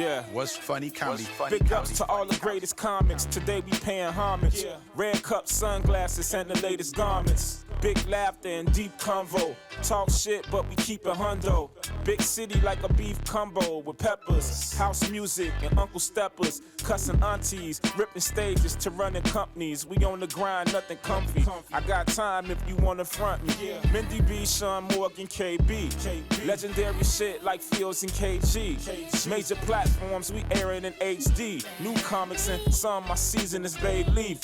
Yeah. What's funny comedy? Big ups to all the greatest comics. Today we paying homage. Red cup sunglasses and the latest garments. Big laughter and deep convo. Talk shit, but we keep it hundo. Big city like a beef combo with peppers. House music and Uncle Steppers. Cussing aunties, ripping stages to running companies. We on the grind, nothing comfy. I got time if you wanna front me. Mindy B, Shawn Morgan, KB. Legendary shit like Fields and KG. Major platforms, we airing in HD. New comics and some my season is Bay Leaf.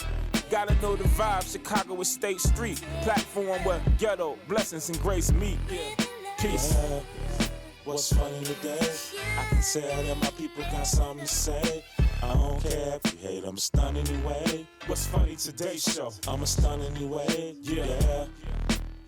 Gotta know the vibe, Chicago is State Street. Platform where ghetto, blessings and grace meet. Peace. What's funny today? I can tell that my people got something to say. I don't care if you hate, I'm stunned anyway. What's funny today show? I'm a stun anyway, yeah.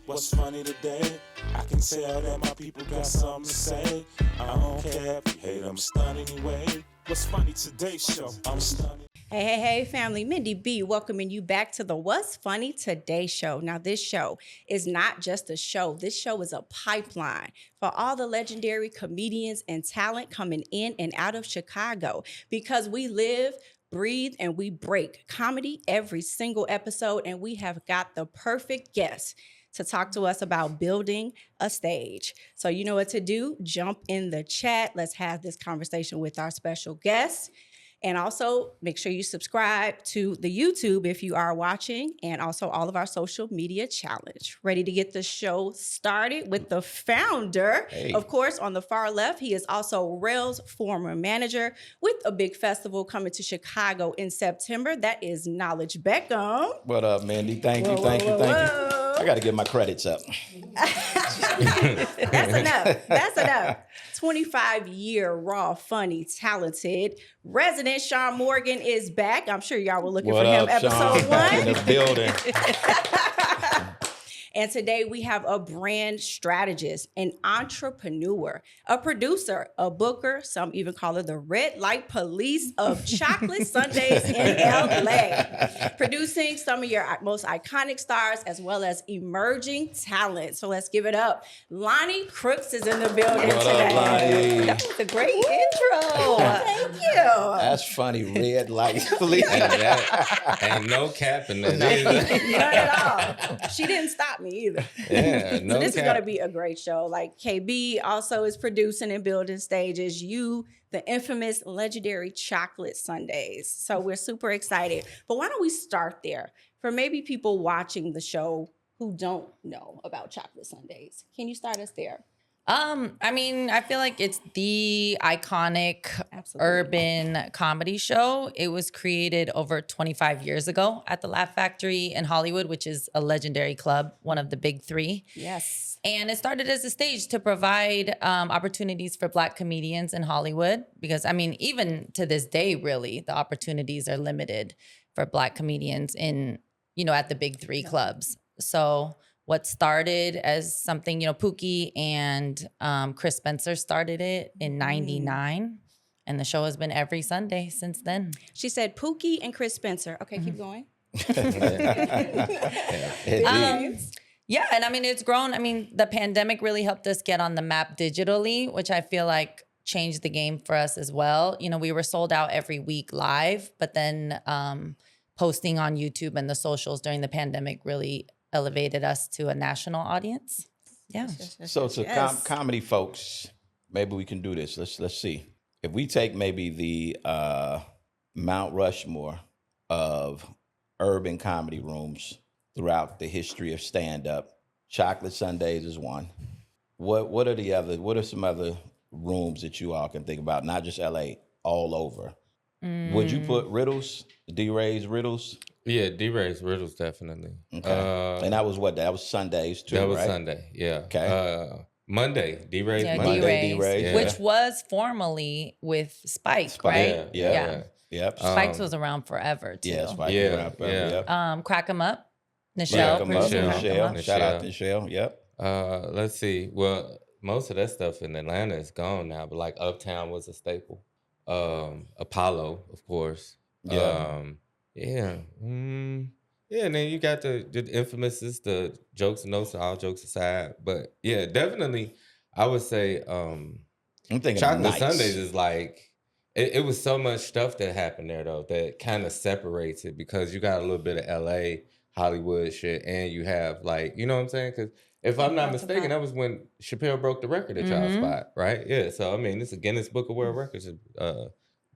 What's funny today? I can tell that my people got something to say. I don't care if you hate, I'm stunned anyway. What's funny today show? I'm stunned. Hey, family. Mindy B welcoming you back to the What's Funny Today show. Now, this show is not just a show. This show is a pipeline for all the legendary comedians and talent coming in and out of Chicago because we live, breathe, and we break comedy every single episode, and we have got the perfect guest to talk to us about building a stage. So you know what to do. Jump in the chat. Let's have this conversation with our special guest. And also make sure you subscribe to the YouTube if you are watching, and also all of our social media challenge. Ready to get the show started with the founder. Hey. Of course, on the far left, he is also Rail's former manager with a big festival coming to Chicago in September. That is Knowledge Beckham. What up, Mandy? Thank you. I got to get my credits up. That's enough. 25-year raw, funny, talented resident Shawn Morgan is back. I'm sure y'all were looking for him episode Shawn? 1. In the building. And today we have a brand strategist, an entrepreneur, a producer, a booker, some even call her the red light police of Chocolate Sundaes in LA. Producing some of your most iconic stars as well as emerging talent. So let's give it up. Lani Crooks is in the building today. Up, Lani? That was a great intro. Thank you. That's funny. Red light police. Ain't no cap in there. Not at all. She didn't stop me either. Yeah, no So this cap. is going to be a great show. Like KB also is producing and building stages. You, the infamous legendary Chocolate Sundaes. So we're super excited. But why don't we start there? For maybe people watching the show who don't know about Chocolate Sundaes. Can you start us there? I mean, I feel like it's the iconic Absolutely. urban comedy show. It was created over 25 years ago at the Laugh Factory in Hollywood, which is a legendary club, one of the big three. Yes. And it started as a stage to provide opportunities for Black comedians in Hollywood. Because, I mean, even to this day, really, the opportunities are limited for Black comedians in, at the big three clubs. So what started as something, Pookie and Chris Spencer started it in 99. And the show has been every Sunday since then. She said Pookie and Chris Spencer. Okay, keep going. Yeah, and I mean, it's grown. I mean, the pandemic really helped us get on the map digitally, which I feel like changed the game for us as well. We were sold out every week live, but then posting on YouTube and the socials during the pandemic really elevated us to a national audience. Yeah. So to comedy folks, maybe we can do this. Let's see. If we take maybe the Mount Rushmore of urban comedy rooms throughout the history of stand-up, Chocolate Sundaes is one. What are some other rooms that you all can think about? Not just LA, all over. Would you put Riddles, D-Ray's Riddles? Yeah, D-Ray's Riddles, definitely. Okay. And that was what? That was Sundays too, right? That was Sunday, yeah. Okay. Monday, D-Ray's Yeah, Monday. D-Ray's, Yeah. which was formerly with Spike, right? Yeah. Yep. Spike's was around forever too. Yeah, Spike. Yeah. Yep. Crack 'em Up. Crack 'em up, Nichelle. Nichelle. Shout out to Nichelle. Yep. Let's see. Well, most of that stuff in Atlanta is gone now, but like Uptown was a staple. Apollo, of course. Yeah. Yeah. Yeah, and then you got the infamous, the jokes and notes, all jokes aside. But yeah, definitely, I would say I'm thinking Chocolate Nights. Sundaes is like, it was so much stuff that happened there though that kind of separates it, because you got a little bit of LA Hollywood shit, and you have like, you know what I'm saying? Because if I'm not mistaken, that was when Chappelle broke the record at y'all spot, right? Yeah. So I mean, this is Guinness Book of World Records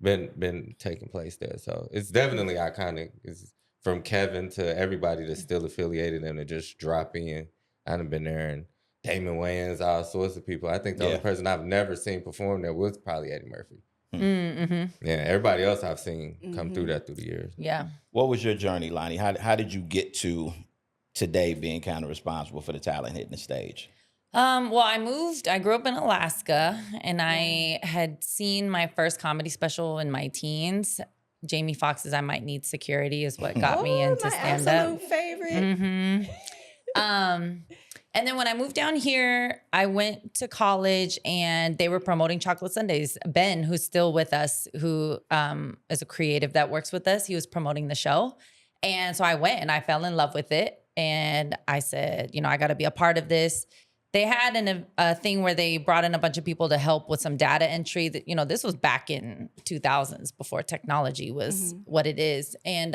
been taking place there. So it's definitely iconic. It's from Kevin to everybody that's still affiliated and to just drop in. I done been there, and Damon Wayans, all sorts of people. I think the only person I've never seen perform there was probably Eddie Murphy. Mm-hmm. Yeah, everybody else I've seen come through that through the years. Yeah. What was your journey, Lani? How did you get to today being kind of responsible for the talent hitting the stage? Well, I grew up in Alaska, and I had seen my first comedy special in my teens. Jamie Foxx's I Might Need Security is what got me into stand-up. My absolute favorite. And then when I moved down here, I went to college, and they were promoting Chocolate Sundaes. Ben, who's still with us, who is a creative that works with us, he was promoting the show. And so I went, and I fell in love with it. And I said, I got to be a part of this. They had a thing where they brought in a bunch of people to help with some data entry. That this was back in 2000s, before technology was what it is. And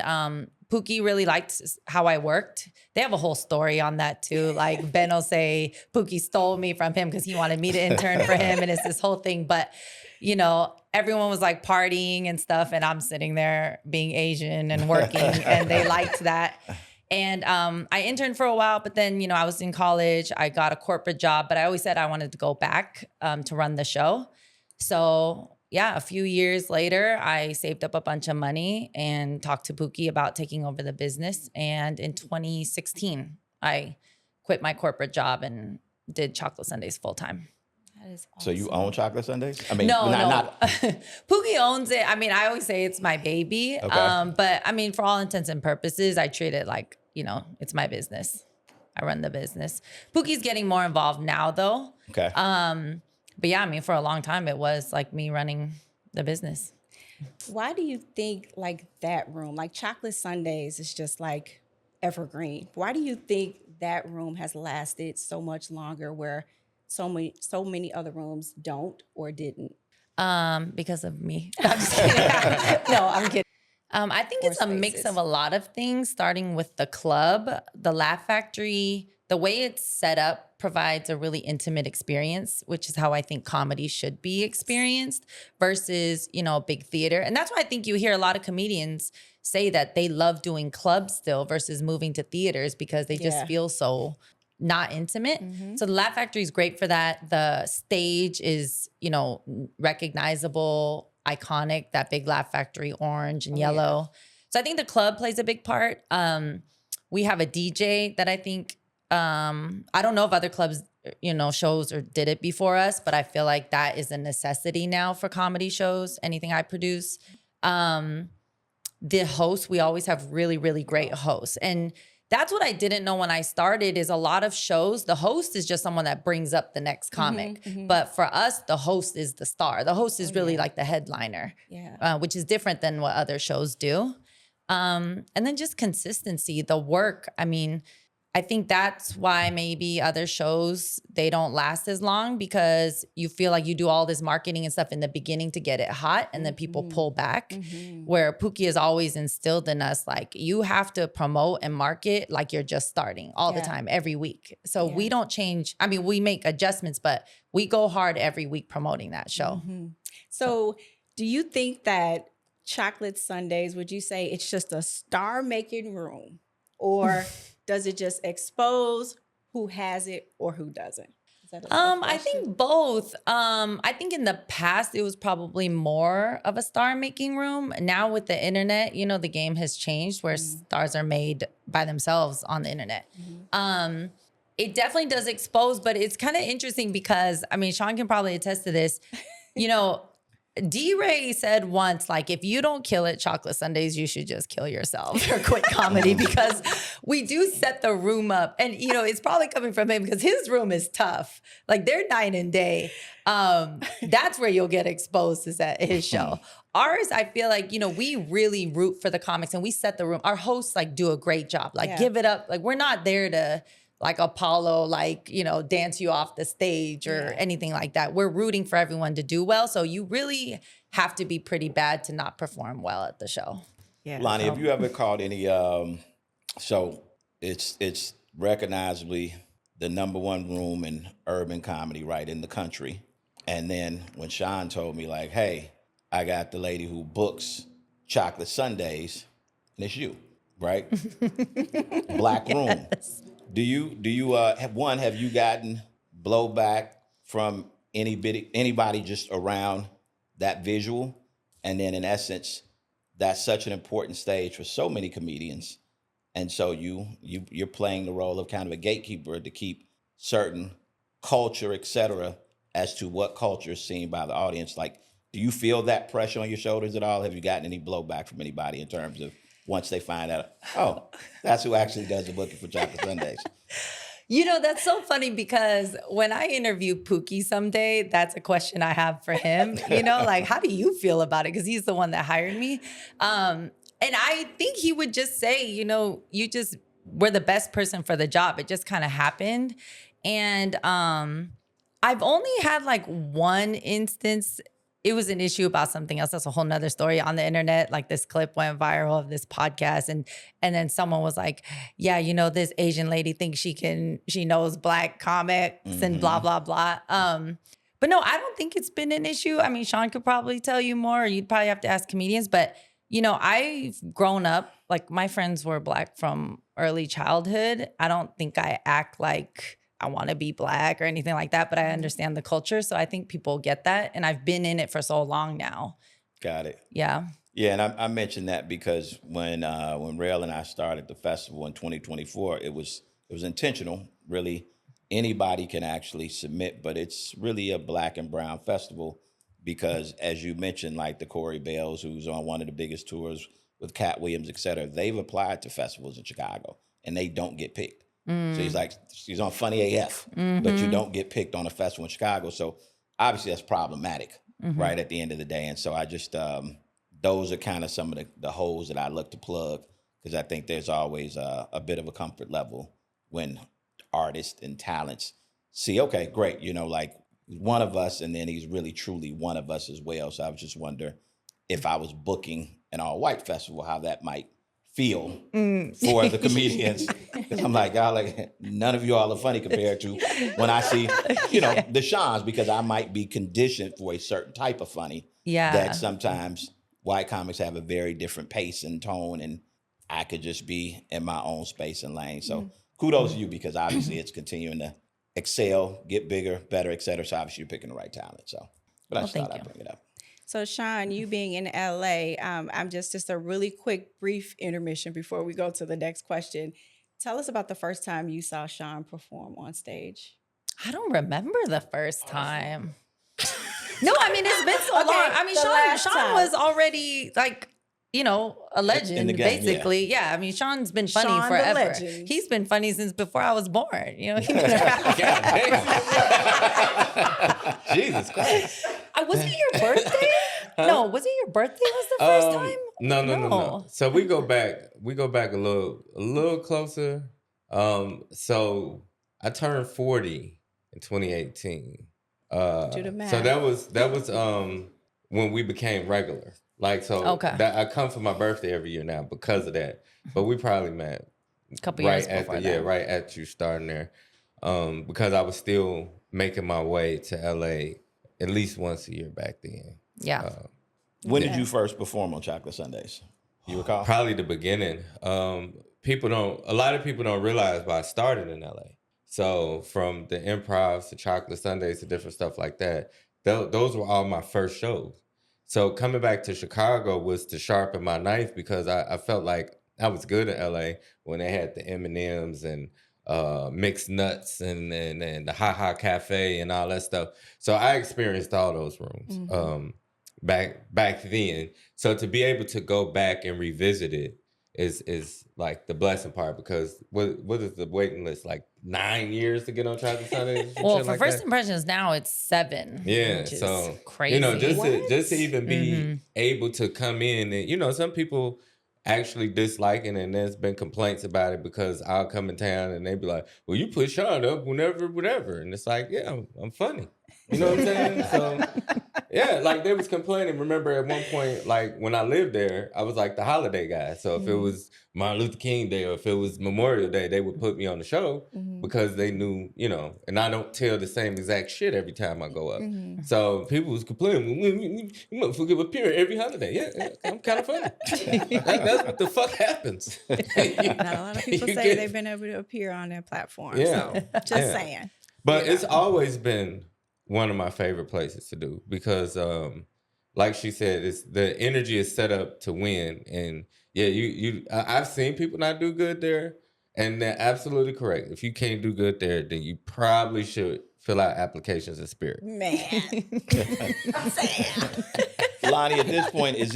Pookie really liked how I worked. They have a whole story on that too. Like Ben will say Pookie stole me from him because he wanted me to intern for him, and it's this whole thing. But everyone was like partying and stuff, and I'm sitting there being Asian and working, and they liked that. And I interned for a while, but then, I was in college. I got a corporate job, but I always said I wanted to go back to run the show. So yeah, a few years later, I saved up a bunch of money and talked to Pookie about taking over the business. And in 2016, I quit my corporate job and did Chocolate Sundaes full time. That is awesome. So you own Chocolate Sundaes? I mean, no. not... Pookie owns it. I mean, I always say it's my baby. Okay. But I mean, for all intents and purposes, I treat it like, it's my business. I run the business. Pookie's getting more involved now, though. Okay. But yeah, I mean, for a long time, it was like me running the business. Why do you think like that room, like Chocolate Sundaes is just like evergreen? Why do you think that room has lasted so much longer where so many other rooms don't or didn't? Because of me. No, I'm just kidding. No, I'm kidding. I think it's a mix of a lot of things, starting with the club, the Laugh Factory. The way it's set up provides a really intimate experience, which is how I think comedy should be experienced versus, a big theater. And that's why I think you hear a lot of comedians say that they love doing clubs still versus moving to theaters because they just feel so not intimate. So the Laugh Factory is great for that. The stage is, recognizable, iconic, that big Laugh Factory orange and yellow. So I think the club plays a big part. We have a DJ that I think, I don't know if other clubs, shows or did it before us, but I feel like that is a necessity now for comedy shows, anything I produce. The hosts, we always have really, really great hosts. And that's what I didn't know when I started is a lot of shows, the host is just someone that brings up the next comic. But for us, the host is the star. The host is really like the headliner, which is different than what other shows do. And then just consistency, the work. I mean, I think that's why maybe other shows, they don't last as long because you feel like you do all this marketing and stuff in the beginning to get it hot and then people pull back. Where Pookie has always instilled in us, like you have to promote and market like you're just starting all the time, every week. So we don't change. I mean, we make adjustments, but we go hard every week promoting that show. So do you think that Chocolate Sundaes, would you say it's just a star-making room or does it just expose who has it or who doesn't? Is that I think both. I think in the past it was probably more of a star-making room. Now with the internet, the game has changed where stars are made by themselves on the internet. It definitely does expose, but it's kind of interesting because, I mean, Shawn can probably attest to this. D-Ray said once, like, if you don't kill it, Chocolate Sundaes, you should just kill yourself or quit comedy because we do set the room up. And, it's probably coming from him because his room is tough. Like, they're night and day. That's where you'll get exposed is at his show. Ours, I feel like, we really root for the comics and we set the room. Our hosts, like, do a great job. Like, give it up. Like, we're not there to... like Apollo, dance you off the stage or anything like that. We're rooting for everyone to do well. So you really have to be pretty bad to not perform well at the show. Yeah. Lani, have you ever called any? So it's recognizably the number one room in urban comedy, right, in the country. And then when Shawn told me, like, hey, I got the lady who books Chocolate Sundaes, and it's you, right? Black room. Do you have you gotten blowback from anybody just around that visual? And then in essence, that's such an important stage for so many comedians. And so you're playing the role of kind of a gatekeeper to keep certain culture, et cetera, as to what culture is seen by the audience. Like, do you feel that pressure on your shoulders at all? Have you gotten any blowback from anybody in terms of once they find out, oh, that's who actually does the booking for Chocolate Sundaes? You know, that's so funny because when I interview Pookie someday, that's a question I have for him. You know, like, how do you feel about it? Because he's the one that hired me. And I think he would just say, you know, you just were the best person for the job. It just kind of happened. And I've only had like one instance. It was an issue about something else. That's a whole nother story on the internet. Like this clip went viral of this podcast. And then someone was like, yeah, you know, this Asian lady thinks she knows Black comics and blah, blah, blah. But no, I don't think it's been an issue. I mean, Shawn could probably tell you more. You'd probably have to ask comedians. But, you know, I've grown up, like my friends were Black from early childhood. I don't think I act like I want to be Black or anything like that, but I understand the culture. So I think people get that. And I've been in it for so long now. Got it. Yeah. Yeah, and I mentioned that because when Rail and I started the festival in 2024, it was intentional. Really, anybody can actually submit, but it's really a Black and brown festival because, as you mentioned, like the Corey Bales, who's on one of the biggest tours with Cat Williams, et cetera, they've applied to festivals in Chicago, and they don't get picked. So he's like, she's on Funny AF, but you don't get picked on a festival in Chicago. So obviously that's problematic, right, at the end of the day. And so I just, those are kind of some of the holes that I look to plug because I think there's always a bit of a comfort level when artists and talents see, okay, great, you know, like one of us, and then he's really truly one of us as well. So I was just wonder if I was booking an all-white festival, how that might feel for the comedians. Because I'm like, God, like none of you all are funny compared to when I see, you know, the Shawns, because I might be conditioned for a certain type of funny. Yeah. That sometimes white comics have a very different pace and tone, and I could just be in my own space and lane. So kudos to you, because obviously it's continuing to excel, get bigger, better, et cetera. So obviously you're picking the right talent. So, but I just thought I'd bring it up. So Shawn, you being in LA, I'm just a really quick, brief intermission before we go to the next question. Tell us about the first time you saw Shawn perform on stage. I don't remember the first time. No, I mean, it's been so long. I mean, Shawn was already like, you know, a legend, in the game, basically. Yeah, I mean, Shawn's been funny forever. He's been funny since before I was born. You know, he's been around. Jesus Christ. Was it your birthday? No, was it your birthday was the first time? No. So we go back a little closer. So I turned 40 in 2018. Do the math. So that was when we became regular. Like, so I come for my birthday every year now because of that. But we probably met a couple years before that. Right at you starting there. Because I was still making my way to LA at least once a year back then. Yeah. When did you first perform on Chocolate Sundaes? You recall? Probably the beginning. A lot of people don't realize, but I started in LA. So from the improvs to Chocolate Sundaes to different stuff like that, those were all my first shows. So coming back to Chicago was to sharpen my knife because I felt like I was good in LA when they had the M&Ms and mixed nuts and the Ha Ha Cafe and all that stuff. So I experienced all those rooms back then. So to be able to go back and revisit it is like the blessing part, because what is the waiting list, like 9 years to get on Chocolate Sundaes? Well, for first impressions now it's 7. Yeah, which is so crazy. You know, just to even be able to come in, and you know, some people actually dislike it, and there's been complaints about it because I'll come in town and they be like, "Well, you put Shawn up whenever, whatever," and it's like, yeah, I'm funny. You know what I'm saying? So Yeah, like they was complaining. Remember at one point, like when I lived there, I was like the holiday guy. So if it was Martin Luther King Day or if it was Memorial Day, they would put me on the show because they knew, you know, and I don't tell the same exact shit every time I go up. So people was complaining, you motherfucker appear every holiday. Yeah, I'm kind of funny. That's what the fuck happens. Not a lot of people say they've been able to appear on their platform. Yeah. So just saying. But it's always been one of my favorite places to do because, like she said, it's the energy is set up to win. And yeah, I've seen people not do good there, and they're absolutely correct. If you can't do good there, then you probably should fill out applications in Spirit. Man. Lani, at this point, is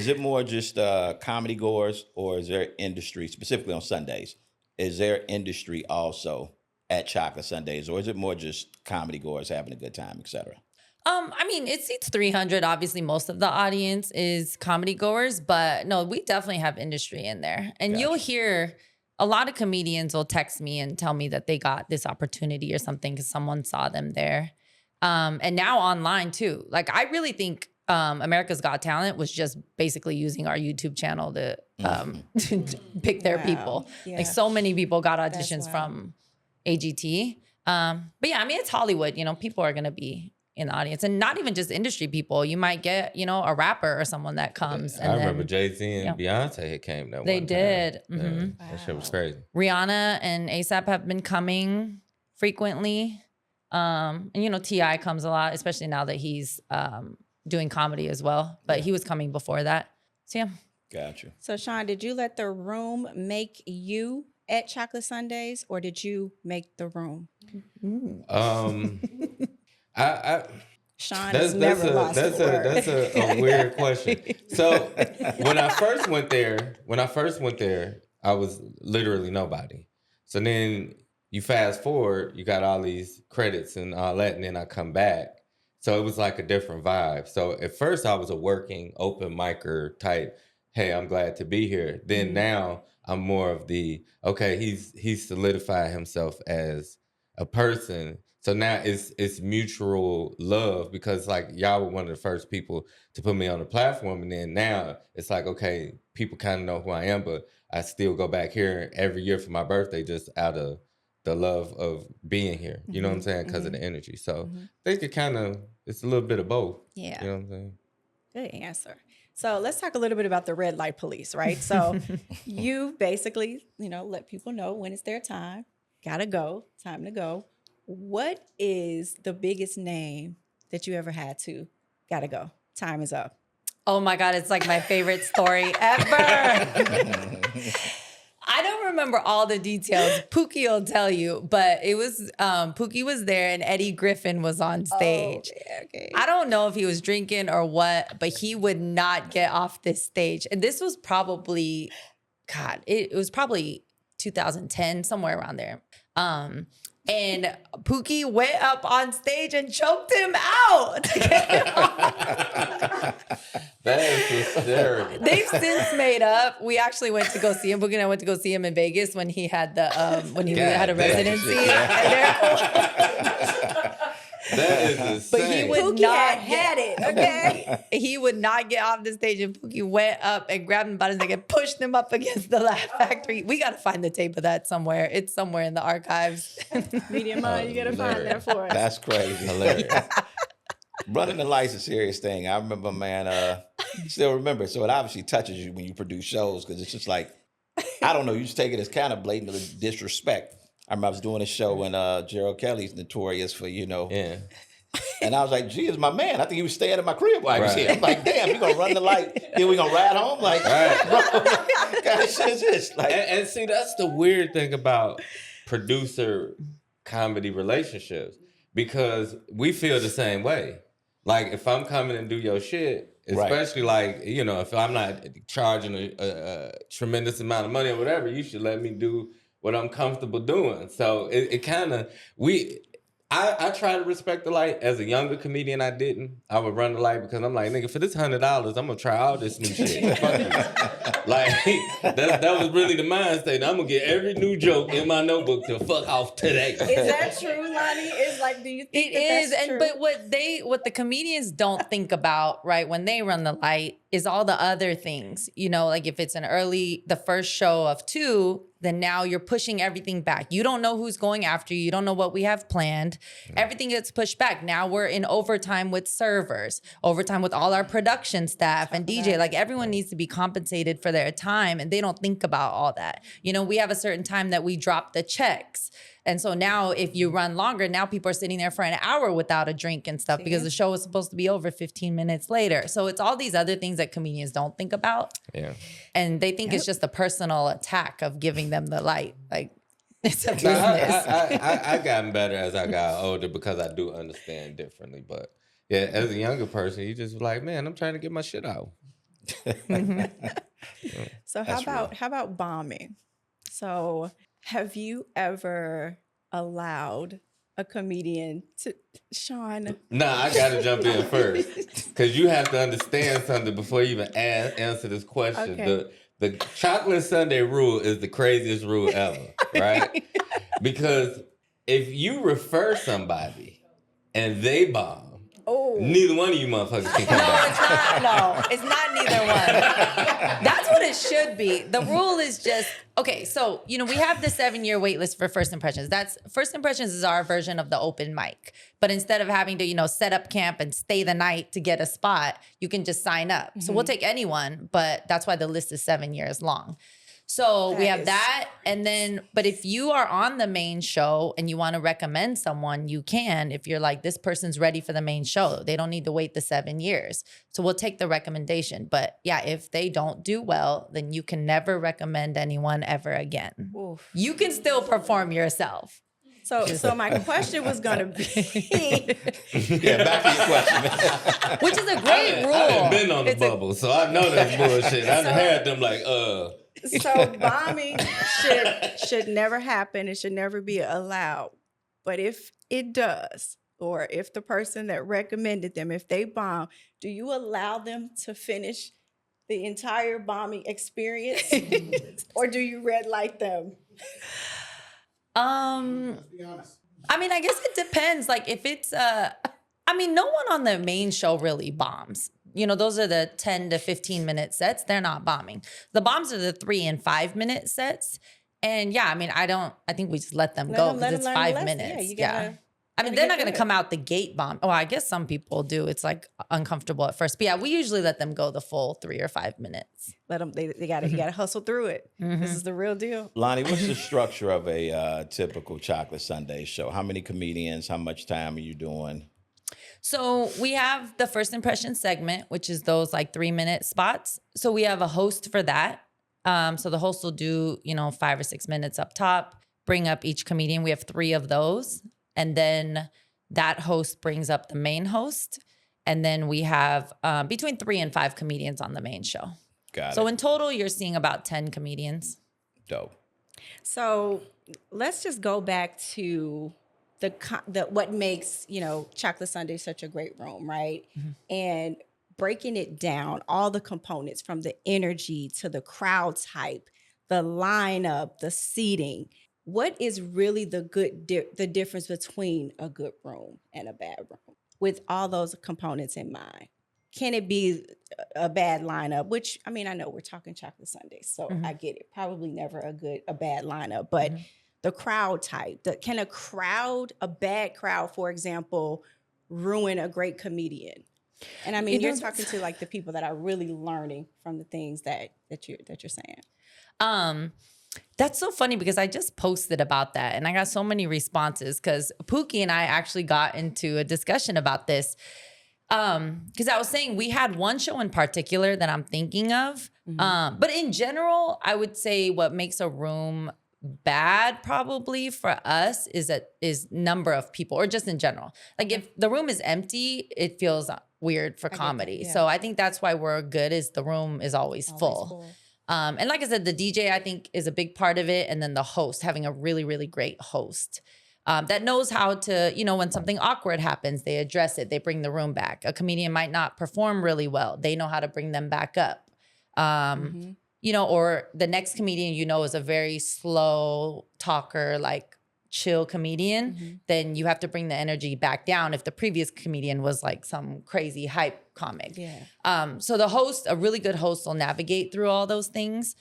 it more just comedy goers, or is there industry, specifically on Sundays? Is there industry also at Chocolate Sundaes, or is it more just comedy goers having a good time, et cetera? I mean, it seats 300. Obviously, most of the audience is comedy goers, but no, we definitely have industry in there. And you'll hear a lot of comedians will text me and tell me that they got this opportunity or something because someone saw them there. And now online too. Like, I really think America's Got Talent was just basically using our YouTube channel to pick their people. Yeah. Like, so many people got auditions from AGT. But yeah, I mean, it's Hollywood, you know, people are going to be in the audience, and not even just industry people. You might get, you know, a rapper or someone that comes. And I remember Jay-Z and Beyonce had came that they one did. time. Yeah, that shit was crazy. Rihanna and ASAP have been coming frequently. And you know, T.I. comes a lot, especially now that he's doing comedy as well. But he was coming before that. So yeah. Gotcha. So Shawn, did you let the room make you at Chocolate Sundaes, or did you make the room? Shawn has never lost a word. That's a weird question. So when I first went there, I was literally nobody. So then you fast forward, you got all these credits and all that, and then I come back. So it was like a different vibe. So at first I was a working open micer type, hey, I'm glad to be here. Then now I'm more of the, okay, he's solidified himself as a person. So now it's mutual love, because like y'all were one of the first people to put me on the platform. And then now it's like, okay, people kind of know who I am, but I still go back here every year for my birthday just out of the love of being here. You know what I'm saying? Because of the energy. So I think it's a little bit of both. Yeah. You know what I'm saying? Good answer. So let's talk a little bit about the red light police, right? So you basically, you know, let people know when it's their time. Gotta go. Time to go. What is the biggest name that you ever had to? Gotta go. Time is up. Oh my God, it's like my favorite story ever. I don't remember all the details. Pookie will tell you, but it was Pookie was there and Eddie Griffin was on stage. Oh, yeah, okay. I don't know if he was drinking or what, but he would not get off this stage. And this was probably, it was probably 2010, somewhere around there. And Pookie went up on stage and choked him out. That is hysterical. They've since made up. We actually went to go see him. Pookie and I went to go see him in Vegas when he had the had a residency. That is insane. But he would Pookie not had it, okay? He would not get off the stage, and Pookie went up and grabbed him by his neck and pushed him up against the Laugh Factory. We got to find the tape of that somewhere. It's somewhere in the archives. Media Mind, you got to find that for us. That's crazy. Hilarious. Running the lights is a serious thing. I remember, man, still remember. So it obviously touches you when you produce shows, because it's just like, I don't know, you just take it as kind of blatant disrespect. I remember I was doing a show when Gerald Kelly's notorious for, you know. Yeah. And I was like, gee, it's my man. I think he was staying at my crib while I was here. I'm like, damn, you gonna run the light, then we gonna ride home? Like, what kind of shit is this? Like, and see, that's the weird thing about producer comedy relationships, because we feel the same way. Like, if I'm coming and do your shit, especially like, you know, if I'm not charging a tremendous amount of money or whatever, you should let me do what I'm comfortable doing. So it kind of, I try to respect the light. As a younger comedian, I didn't. I would run the light because I'm like, nigga, for this $100, I'm gonna try all this new shit. Fuck this. Like that was really the mind state. I'm gonna get every new joke in my notebook to fuck off today. Is that true, Lani? Is like, do you think that's true? But what the comedians don't think about, right, when they run the light is all the other things. You know, like if it's the first show of 2, then now you're pushing everything back. You don't know who's going after you. You don't know what we have planned. Everything gets pushed back. Now we're in overtime with servers, overtime with all our production staff and DJ. Like everyone needs to be compensated for their time, and they don't think about all that. You know, we have a certain time that we drop the checks. And so now if you run longer, now people are sitting there for an hour without a drink and stuff because the show is supposed to be over 15 minutes later. So it's all these other things that comedians don't think about. Yeah. And they think it's just a personal attack of giving them the light. Like, it's a business. I gotten better as I got older because I do understand differently. But yeah, as a younger person, you just like, man, I'm trying to get my shit out. So how about bombing? So have you ever allowed a comedian to, Shawn? Nah, I gotta jump in first because you have to understand something before you even answer this question. Okay. The Chocolate Sunday rule is the craziest rule ever, right? Because if you refer somebody and they bomb, neither one of you motherfuckers can come back. No, it's not neither one. That's what it should be. The rule is just, okay, so, you know, we have the 7-year wait list for First Impressions. First Impressions is our version of the open mic. But instead of having to, you know, set up camp and stay the night to get a spot, you can just sign up. So we'll take anyone, but that's why the list is 7 years long. So we have that. And then, but if you are on the main show and you want to recommend someone, you can. If you're like, this person's ready for the main show, they don't need to wait the 7 years. So we'll take the recommendation. But yeah, if they don't do well, then you can never recommend anyone ever again. Oof. You can still perform yourself. So my question was going to be... Yeah, back to your question. Which is a great rule. I've been on the bubble, so I know that's bullshit. I've had them like, So bombing should never happen. It should never be allowed. But if it does, or if the person that recommended them, if they bomb, do you allow them to finish the entire bombing experience? Or do you red light them? Let's be honest. I mean, I guess it depends. Like if it's I mean, no one on the main show really bombs. You know, those are the 10 to 15 minute sets. They're not bombing. The bombs are the 3 and 5 minute sets. And yeah, I mean, I think we just let them go because it's 5 minutes. Yeah. I mean, they're not going to come out the gate bomb. Oh, I guess some people do. It's like uncomfortable at first. But yeah, we usually let them go the full 3 or 5 minutes. Let them, you got to hustle through it. This is the real deal. Lani, what's the structure of a typical Chocolate Sunday show? How many comedians? How much time are you doing? So we have the First Impression segment, which is those like 3-minute spots. So we have a host for that. So the host will do, 5 or 6 minutes up top, bring up each comedian. We have 3 of those. And then that host brings up the main host. And then we have between 3 and 5 comedians on the main show. Got it. So in total, you're seeing about 10 comedians. Dope. So let's just go back to the what makes, Chocolate Sundaes such a great room, right? And breaking it down, all the components from the energy to the crowd type, the lineup, the seating. What is really the difference between a good room and a bad room with all those components in mind? Can it be a bad lineup? Which, I mean, I know we're talking Chocolate Sundaes, so I get it. Probably never a bad lineup, but the crowd type, can a bad crowd, for example, ruin a great comedian? And I mean, you're talking to like the people that are really learning from the things that you're saying. That's so funny because I just posted about that and I got so many responses because Pookie and I actually got into a discussion about this. Because I was saying we had one show in particular that I'm thinking of. But in general, I would say what makes a room bad probably for us is number of people, or just in general. Like if the room is empty, it feels weird for comedy. So I think that's why we're good is the room is always full. And like I said, the DJ I think is a big part of it. And then the host, having a really, really great host. that knows how to, when something awkward happens, they address it, they bring the room back. A comedian might not perform really well. They know how to bring them back up. Or the next comedian, is a very slow talker, like chill comedian, then you have to bring the energy back down if the previous comedian was like some crazy hype comic. Yeah. So a really good host will navigate through all those things.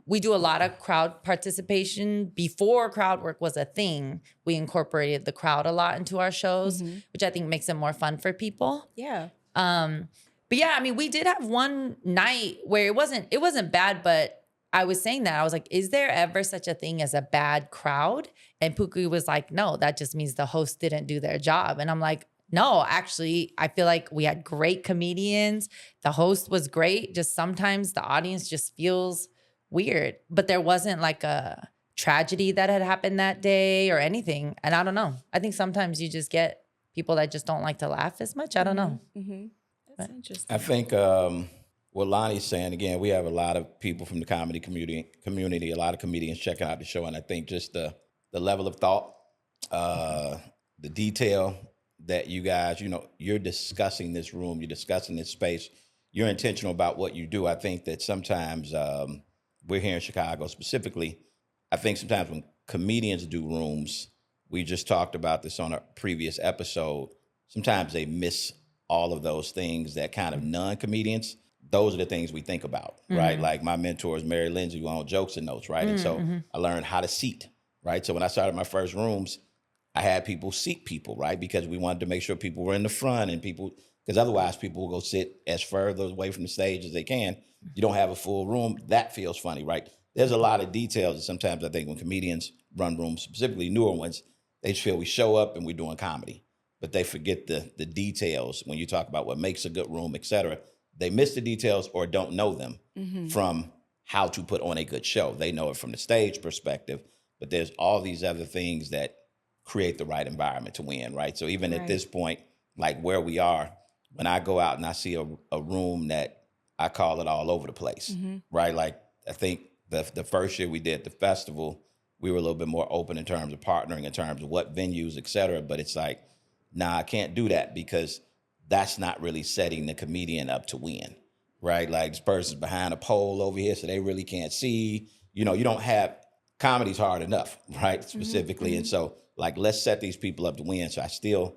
We do a lot of crowd participation. Before crowd work was a thing, we incorporated the crowd a lot into our shows, which I think makes it more fun for people. Yeah. But yeah, I mean, we did have one night where it wasn't bad, but I was saying that. I was like, is there ever such a thing as a bad crowd? And Puku was like, no, that just means the host didn't do their job. And I'm like, no, actually, I feel like we had great comedians. The host was great. Just sometimes the audience just feels weird. But there wasn't like a tragedy that had happened that day or anything. And I don't know. I think sometimes you just get people that just don't like to laugh as much. I don't know. That's interesting. I think what Lonnie's saying, again, we have a lot of people from the comedy community, a lot of comedians checking out the show. And I think just the level of thought, the detail that you guys, you're discussing this room, you're discussing this space, you're intentional about what you do. I think that sometimes we're here in Chicago specifically. I think sometimes when comedians do rooms, we just talked about this on a previous episode, sometimes they miss all of those things that kind of non-comedians, those are the things we think about, right? Like my mentor is Mary Lindsay, who owns Jokes and Notes, right? And so I learned how to seat, right? So when I started my first rooms, I had people seat people, right? Because we wanted to make sure people were in the front and because otherwise people will go sit as further away from the stage as they can. You don't have a full room. That feels funny, right? There's a lot of details. And sometimes I think when comedians run rooms, specifically newer ones, they just feel we show up and we're doing comedy, but they forget the details when you talk about what makes a good room, et cetera. They miss the details or don't know them from how to put on a good show. They know it from the stage perspective, but there's all these other things that create the right environment to win, right? So even at this point, like where we are, when I go out and I see a room that I call it all over the place, right? Like I think the first year we did the festival, we were a little bit more open in terms of partnering, in terms of what venues, et cetera. But it's like, nah, I can't do that because that's not really setting the comedian up to win, right? Like this person's behind a pole over here, so they really can't see. You don't have, comedy's hard enough, right? Specifically. And so like, let's set these people up to win. So I still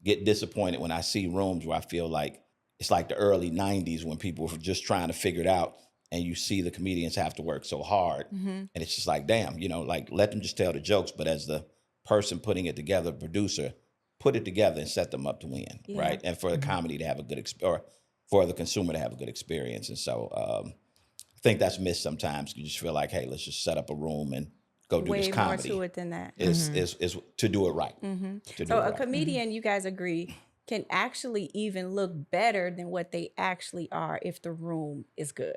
get disappointed when I see rooms where I feel like it's like the early 90s when people were just trying to figure it out and you see the comedians have to work so hard. And it's just like, damn, like let them just tell the jokes. But as the person putting it together, producer, put it together and set them up to win, right? And for the comedy to have a good or for the consumer to have a good experience. And so I think that's missed sometimes. You just feel like, hey, let's just set up a room and go do this comedy. Way more to it than that. Is to do it right. So a comedian, you guys agree, can actually even look better than what they actually are if the room is good.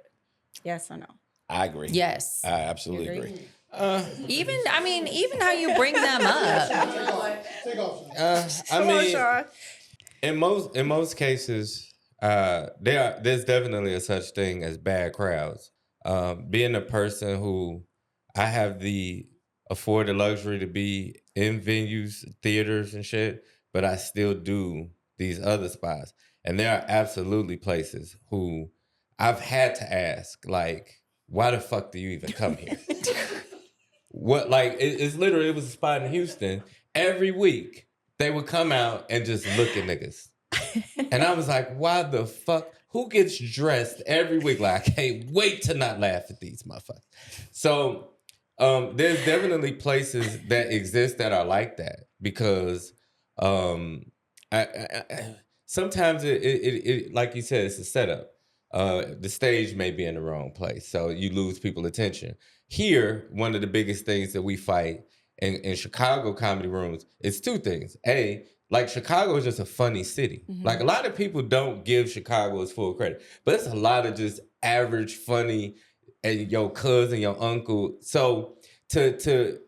Yes or no? I agree. Yes. I absolutely agree. Even how you bring them up. In most cases, there's definitely a such thing as bad crowds. Being a person who I have afford the luxury to be in venues, theaters and shit, but I still do these other spots. And there are absolutely places who I've had to ask, like, why the fuck do you even come here? What, like, it's literally, it was a spot in Houston. Every week, they would come out and just look at niggas. And I was like, why the fuck? Who gets dressed every week? Like, I can't wait to not laugh at these motherfuckers. So there's definitely places that exist that are like that because sometimes it like you said, it's a setup. The stage may be in the wrong place, so you lose people's attention. Here, one of the biggest things that we fight in Chicago comedy rooms is two things. A, like Chicago is just a funny city. Like a lot of people don't give Chicago its full credit, but it's a lot of just average funny, and your cousin, your uncle. So to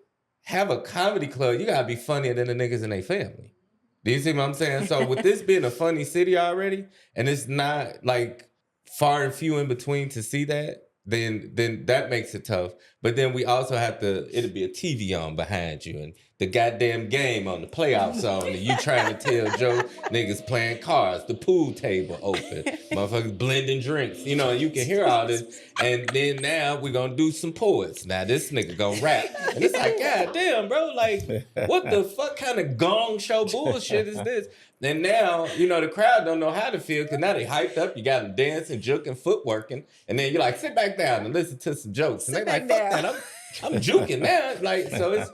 have a comedy club, you gotta be funnier than the niggas in their family. Do you see what I'm saying? So with this being a funny city already, and it's not like far and few in between to see that, then that makes it tough. But then we also have to, it'll be a TV on behind you and the goddamn game on, the playoffs on, and you trying to tell Joe niggas playing cards, the pool table open, motherfuckers blending drinks, you know, and you can hear all this. And then now we're gonna do some poets. Now this nigga gonna rap. And it's like, God damn, bro, like, what the fuck kind of gong show bullshit is this? And now, you know, the crowd don't know how to feel because now they hyped up. You got them dancing, juking, footworking. And then you're like, sit back down and listen to some jokes. And they're like, fuck that, I'm juking now. Like, so it's,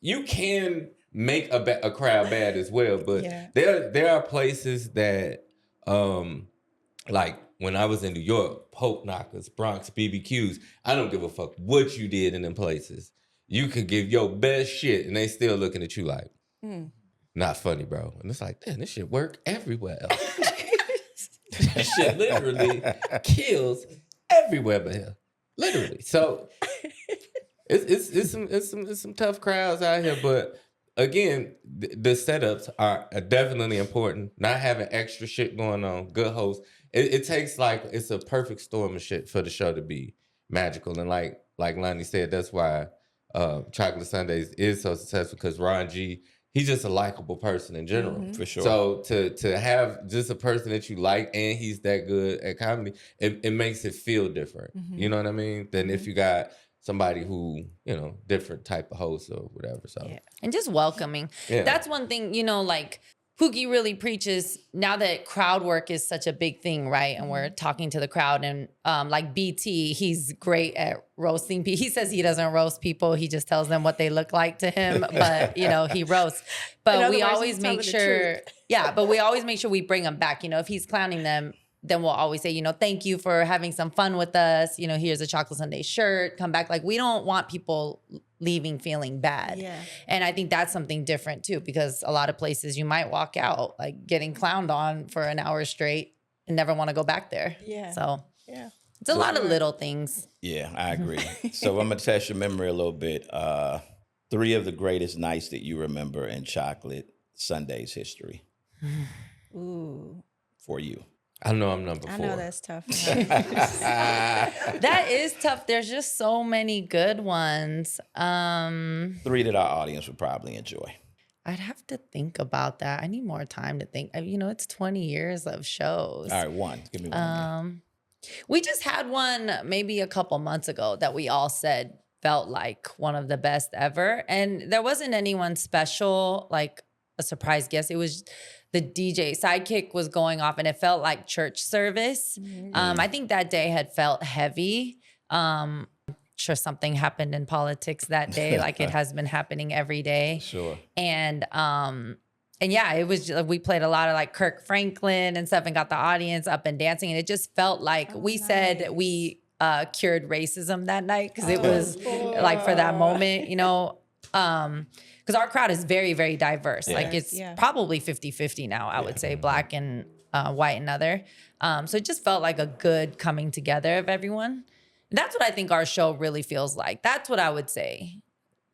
you can make a crowd bad as well. But there are places that, like when I was in New York, Poke Knockers, Bronx BBQs, I don't give a fuck what you did in them places. You could give your best shit and they still looking at you like, not funny, bro. And it's like, damn, this shit work everywhere else. That shit literally kills everywhere but here. Literally. So it's some tough crowds out here, but again, the setups are definitely important. Not having extra shit going on, good hosts. It takes like, it's a perfect storm of shit for the show to be magical. And like Lani said, that's why Chocolate Sundaes is so successful, because Ron G, he's just a likable person in general. For sure. So to have just a person that you like and he's that good at comedy, it makes it feel different. You know what I mean? Than if you got somebody who, you know, different type of host or whatever. So and just welcoming. That's one thing, you know, like Pookie really preaches now that crowd work is such a big thing, right? And we're talking to the crowd, and like BT, he's great at roasting people. He says he doesn't roast people. He just tells them what they look like to him, but you know, he roasts. But we always make sure, but we always make sure we bring them back. You know, if he's clowning them, then we'll always say, you know, thank you for having some fun with us. You know, here's a Chocolate Sundae shirt, come back. Like, we don't want people leaving feeling bad. And I think that's something different too, because a lot of places you might walk out like getting clowned on for an hour straight and never want to go back there. So it's a lot of little things. Yeah, I agree. So I'm gonna test your memory a little bit. 3 of the greatest nights that you remember in Chocolate Sundaes history. Ooh. For you. I know I'm number 4. I know that's tough. That is tough. There's just so many good ones. 3 that our audience would probably enjoy. I'd have to think about that. I need more time to think. You know, it's 20 years of shows. All right, 1. Give me 1. We just had one maybe a couple months ago that we all said felt like one of the best ever. And there wasn't anyone special, like a surprise guest. It was the DJ sidekick was going off and it felt like church service. I think that day had felt heavy. I'm sure something happened in politics that day, like it has been happening every day. Sure. And yeah, it was just, we played a lot of like Kirk Franklin and stuff and got the audience up and dancing. And it just felt like said we cured racism that night, because it was like for that moment, you know, because our crowd is very, very diverse. Like it's probably 50-50 now, I would say, Black and white and other. So it just felt like a good coming together of everyone. And that's what I think our show really feels like. That's what I would say.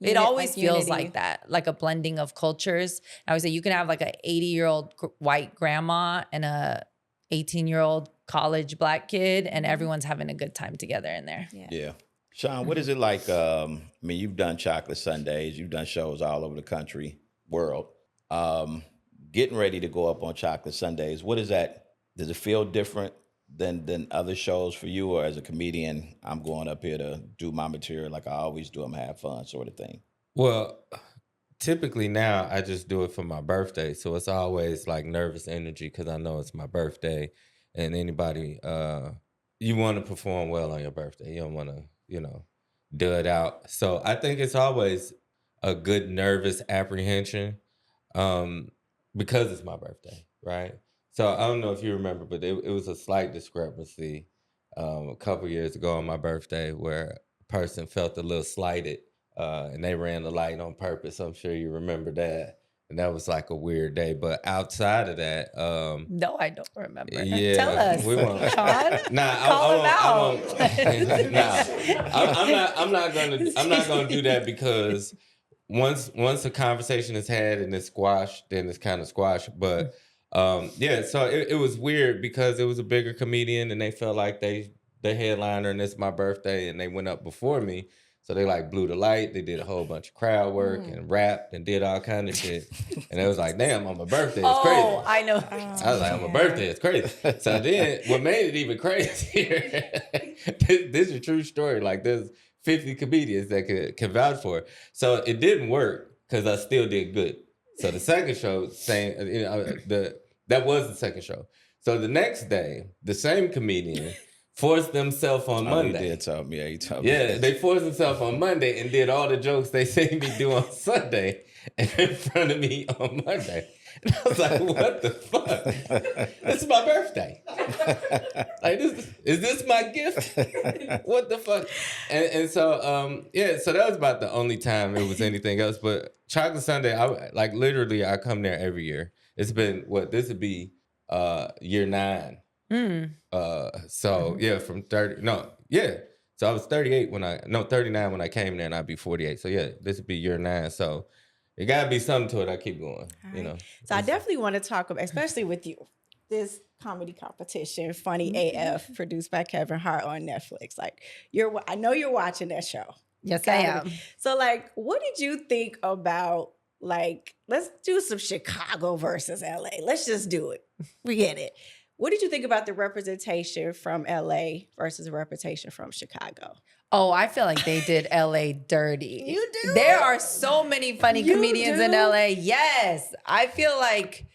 It always feels like that, like a blending of cultures. I would say you can have like an 80-year-old white grandma and a 18-year-old college Black kid, and everyone's having a good time together in there. Yeah. Shawn, what is it like? I mean, you've done Chocolate Sundaes, you've done shows all over the country, world. Getting ready to go up on Chocolate Sundaes, what is that? Does it feel different than other shows for you? Or as a comedian, I'm going up here to do my material like I always do, I'm have fun sort of thing? Well, typically now I just do it for my birthday. So it's always like nervous energy because I know it's my birthday. And anybody, you want to perform well on your birthday. You don't want to, you know, do it out. So I think it's always a good nervous apprehension because it's my birthday, right? So I don't know if you remember, but it was a slight discrepancy a couple years ago on my birthday where a person felt a little slighted and they ran the light on purpose. I'm sure you remember that. And that was like a weird day. But outside of that... no, I don't remember. Yeah, tell us, we won't. Sean. Call him out. I'm not gonna do that, because once a conversation is had and it's squashed, then it's kind of squashed. But so it was weird because it was a bigger comedian and they felt like they the headliner and it's my birthday, and they went up before me. So they like blew the light. They did a whole bunch of crowd work and rapped and did all kind of shit. And it was like, damn, on my birthday, it's crazy. Oh, I know. I was like, on my birthday, it's crazy. So then what made it even crazier, this is a true story. Like there's 50 comedians that can vouch for it. So it didn't work because I still did good. So the second show, that was the second show. So the next day, the same comedian forced themselves on Monday. He did tell me. Yeah, he told me. Yeah, they forced themselves on Monday and did all the jokes they seen me do on Sunday in front of me on Monday. And I was like, what the fuck? This is my birthday. Like, is this my gift? What the fuck? And so, so that was about the only time it was anything else. But Chocolate Sunday, I come there every year. It's been, this would be year 9. From 30, so I was 39 when I came there, and I'd be 48. So yeah, this would be year 9. So it gotta be something to it. I keep going, you know. So I definitely want to talk about, especially with you, this comedy competition, Funny AF, produced by Kevin Hart on Netflix. Like I know you're watching that show. Yes, I am. So like, what did you think about, like, let's do some Chicago versus LA. Let's just do it. We get it. What did you think about the representation from LA versus the representation from Chicago? Oh, I feel like they did LA dirty. You do? There are so many funny comedians in LA. Yes. I feel like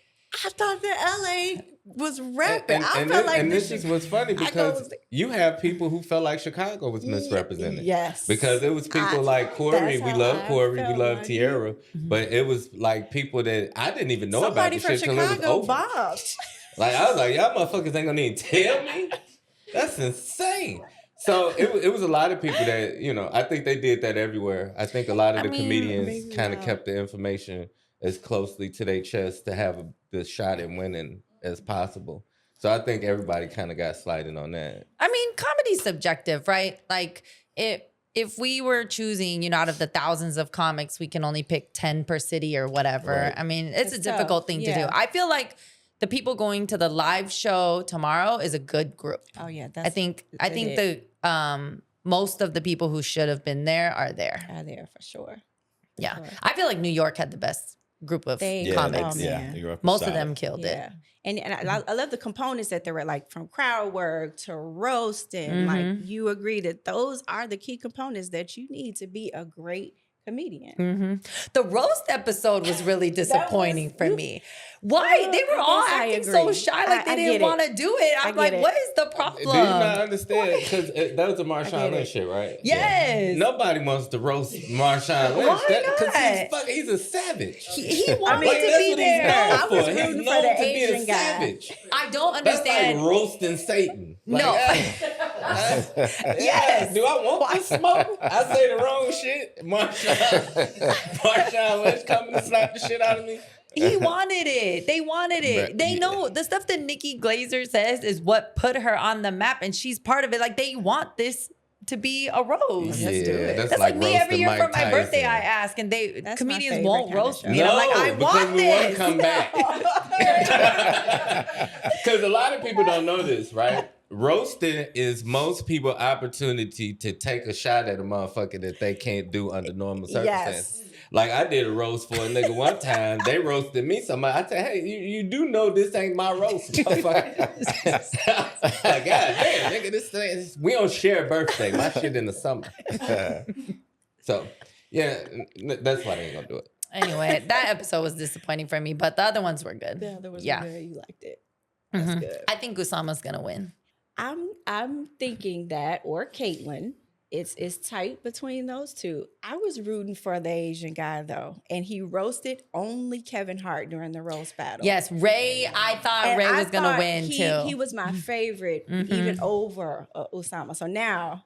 I thought that LA was repping. This is what's funny because you have people who felt like Chicago was misrepresented. Yes. Because it was people like Corey. We love Corey. We love Tierra. But it was like people that I didn't even know about the shit till it was over. Bombed. Like, I was like, y'all motherfuckers ain't gonna even tell me? That's insane. So it was a lot of people that, you know, I think they did that everywhere. I think a lot of the comedians kind of kept the information as closely to their chest to have the shot at winning as possible. So I think everybody kind of got slighted on that. I mean, comedy's subjective, right? Like, if we were choosing, you know, out of the thousands of comics, we can only pick 10 per city or whatever. Right. I mean, it's a difficult thing to do. I feel like the people going to the live show tomorrow is a good group. Oh yeah, I think the most of the people who should have been there are there. Are there for sure. Yeah, I feel like New York had the best group of comics. New York most solid. of them killed it. And I love the components that there were, like from crowd work to roasting. Like you agree that those are the key components that you need to be a great comedian. The roast episode was really disappointing for me. Why? They were all acting so shy, like they didn't want to do it. I'm like, what is the problem? Do you not understand? Because that was a Marshawn Lynch shit, right? Yes. Nobody wants to roast Marshawn Lynch. Why because he's a savage. He wanted to be there. I was rooting for the Asian guy. Savage. I don't understand. That's like roasting Satan. Like, no. Yes. Do I want this smoke? I say the wrong shit. Marshawn Lynch coming to slap the shit out of me. He wanted it. They wanted it. They know the stuff that Nikki Glaser says is what put her on the map, and she's part of it. Like, they want this to be a roast. Yeah, let's do it. That's like me every year for my birthday. I ask, and comedians won't roast me. And I'm like, I want this. We want to come back. Because a lot of people don't know this, right? Roasting is most people's opportunity to take a shot at a motherfucker that they can't do under normal circumstances. Yes. Like, I did a roast for a nigga one time. They roasted me so much. I said, hey, you do know this ain't my roast, motherfucker. Like, God damn, nigga, this thing, we don't share a birthday. My shit in the summer. So, yeah, that's why they ain't gonna do it. Anyway, that episode was disappointing for me, but the other ones were good. The other ones were good. You liked it. That's good. I think Usama's gonna win. I'm thinking that, or Caitlyn. It's tight between those two. I was rooting for the Asian guy though, and he roasted only Kevin Hart during the roast battle. Yes, Ray. I thought Ray was gonna win too. He was my favorite, even over Usama. So now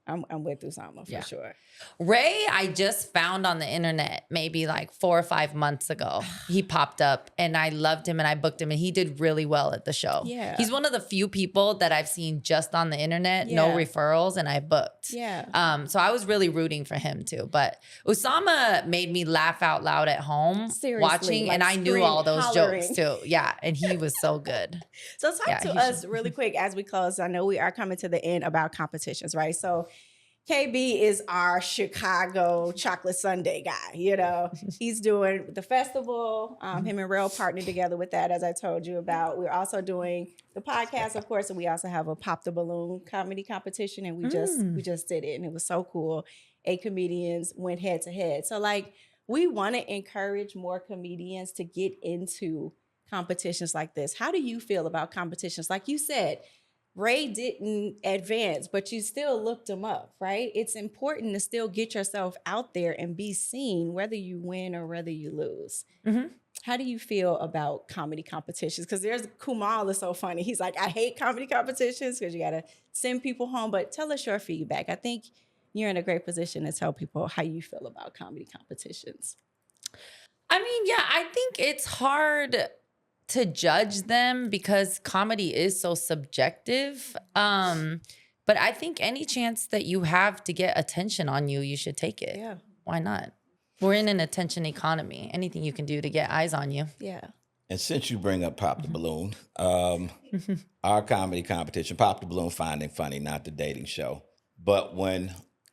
I'm with Usama for sure. Ray, I just found on the internet maybe like 4 or 5 months ago. He popped up and I loved him and I booked him and he did really well at the show. Yeah. He's one of the few people that I've seen just on the internet, no referrals, and I booked. Yeah. So I was really rooting for him too. But Usama made me laugh out loud at home watching, like and I knew all those hollering. jokes too. Yeah, and he was so good. So talk to us really quick as we close. I know we are coming to the end about competitions, right? So KB is our Chicago Chocolate Sundae guy. You know, he's doing the festival. Him and Rail partnered together with that, as I told you about. We're also doing the podcast, of course, and we also have a Pop the Balloon comedy competition, and we just did it, and it was so cool. 8 comedians went head to head. So, like, we want to encourage more comedians to get into competitions like this. How do you feel about competitions? Like you said, Ray didn't advance, but you still looked him up, right? It's important to still get yourself out there and be seen, whether you win or whether you lose. Mm-hmm. How do you feel about comedy competitions? Because there's Kumal is so funny. He's like, I hate comedy competitions because you got to send people home. But tell us your feedback. I think you're in a great position to tell people how you feel about comedy competitions. I mean, yeah, I think it's hard to judge them because comedy is so subjective. But I think any chance that you have to get attention on you, you should take it. Yeah. Why not? We're in an attention economy. Anything you can do to get eyes on you. Yeah. And since you bring up Pop the Balloon, our comedy competition, Pop the Balloon Finding Funny, not the dating show. But when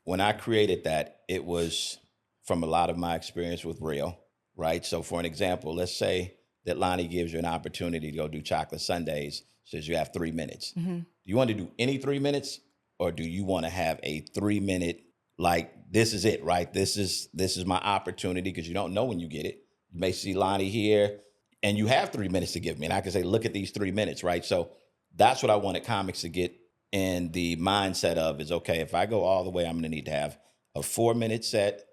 I created that, it was from a lot of my experience with Real, right? So for an example, let's say that Lani gives you an opportunity to go do Chocolate Sundaes, says you have 3 minutes. Mm-hmm. Do you want to do any 3 minutes, or do you want to have a 3 minute, like, this is it, right? This is my opportunity, because you don't know when you get it. You may see Lani here, and you have 3 minutes to give me, and I can say, look at these 3 minutes, right? So that's what I wanted comics to get in the mindset of is, okay, if I go all the way, I'm going to need to have a 4-minute set,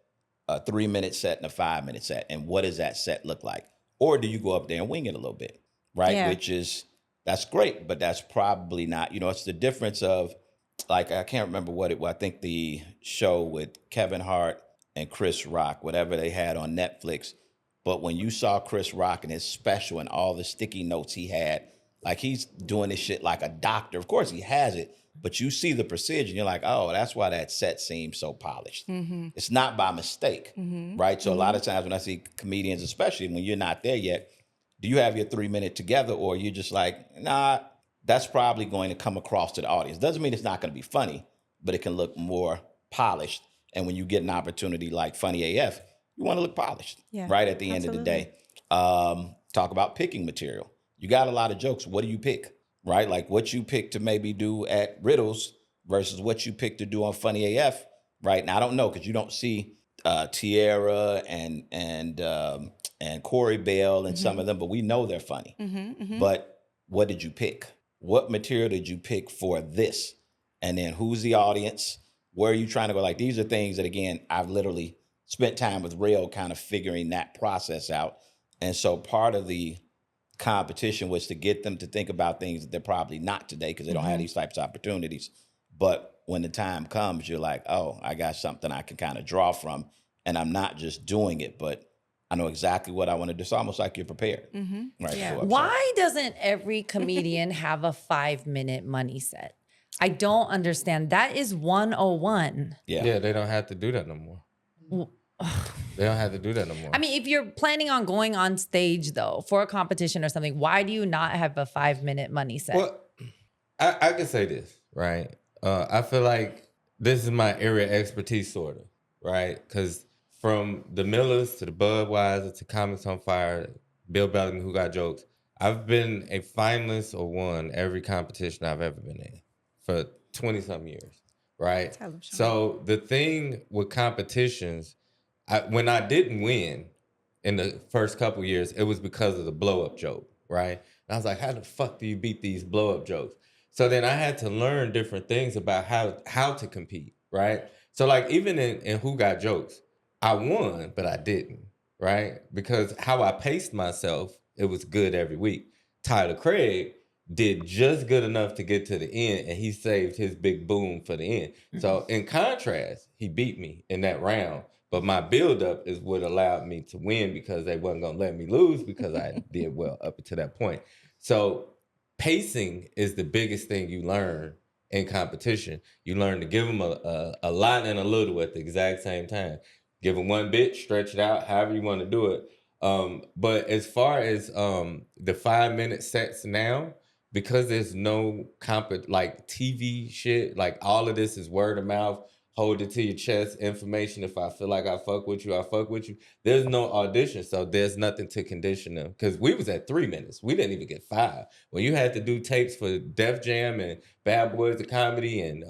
a 3-minute set, and a 5-minute set. And what does that set look like? Or do you go up there and wing it a little bit, right? Yeah. Which is, that's great, but that's probably not, it's the difference of, like, I can't remember what it was. I think the show with Kevin Hart and Chris Rock, whatever they had on Netflix. But when you saw Chris Rock and his special and all the sticky notes he had, like, he's doing this shit like a doctor. Of course he has it, but you see the precision. You're like, oh, that's why that set seems so polished. Mm-hmm. It's not by mistake, right? So a lot of times when I see comedians, especially when you're not there yet, do you have your 3 minute together, or you're just like, nah, that's probably going to come across to the audience. Doesn't mean it's not going to be funny, but it can look more polished. And when you get an opportunity like Funny AF, you want to look polished, right? At the end of the day. Talk about picking material. You got a lot of jokes. What do you pick, right? Like what you pick to maybe do at Riddles versus what you pick to do on Funny AF, right? Now, I don't know, because you don't see Tierra and Corey Bell and some of them, but we know they're funny. But what did you pick? What material did you pick for this? And then who's the audience? Where are you trying to go? Like, these are things that, again, I've literally spent time with Rail kind of figuring that process out. And so part of the competition was to get them to think about things that they're probably not today, because they don't have these types of opportunities. But when the time comes, you're like, oh, I got something I can kind of draw from, and I'm not just doing it, but I know exactly what I want to do. It's almost like you're prepared. Right? Yeah. Why doesn't every comedian have a 5-minute money set? I don't understand. That is 101. Yeah, they don't have to do that no more. They don't have to do that no more. I mean, if you're planning on going on stage, though, for a competition or something, why do you not have a 5-minute money set? Well, I can say this, right? I feel like this is my area of expertise, sort of, right? Because from the Millers to the Budweiser to Comics on Fire, Bill Bellamy, Who Got Jokes, I've been a finalist or won every competition I've ever been in for 20-something years, right? So the thing with competitions, when I didn't win in the first couple years, it was because of the blow-up joke, right? And I was like, how the fuck do you beat these blow-up jokes? So then I had to learn different things about how to compete, right? So like even in Who Got Jokes, I won, but I didn't, right? Because how I paced myself, it was good every week. Tyler Craig, did just good enough to get to the end, and he saved his big boom for the end. So in contrast, he beat me in that round. But my buildup is what allowed me to win because they wasn't going to let me lose because I did well up to that point. So pacing is the biggest thing you learn in competition. You learn to give them a lot and a little at the exact same time. Give them one bit, stretch it out, however you want to do it. But as far as the 5-minute sets now, because there's no like TV shit, like all of this is word of mouth, hold it to your chest information. If I feel like I fuck with you, I fuck with you. There's no audition, so there's nothing to condition them. Because we was at 3 minutes. We didn't even get 5. When you had to do tapes for Def Jam and Bad Boys of Comedy and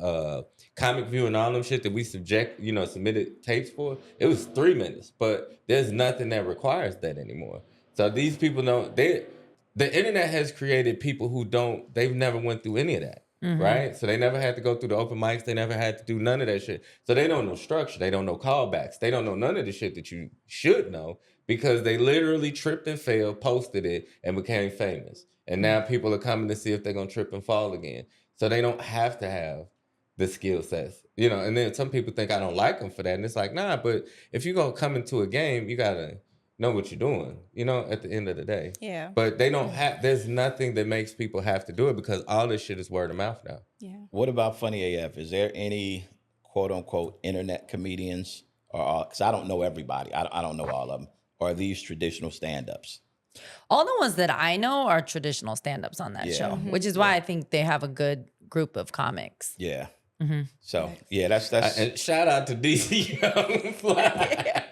Comic View and all them shit that we submitted tapes for, it was 3 minutes. But there's nothing that requires that anymore. So these people the internet has created people who they've never went through any of that. Right? So they never had to go through the open mics. They never had to do none of that shit. So they don't know structure. They don't know callbacks. They don't know none of the shit that you should know because they literally tripped and failed, posted it, and became famous. And now people are coming to see if they're going to trip and fall again. So they don't have to have the skill sets. And then some people think I don't like them for that. And it's like, nah, but if you're going to come into a game, you got to know what you're doing, at the end of the day. Yeah. But they don't there's nothing that makes people have to do it because all this shit is word of mouth now. Yeah. What about Funny AF? Is there any quote unquote internet comedians because I don't know everybody. I don't know all of them. Or are these traditional stand-ups? All the ones that I know are traditional stand-ups on that show, which is why I think they have a good group of comics. Yeah. So, yeah, that's and shout out to DC Young Fly.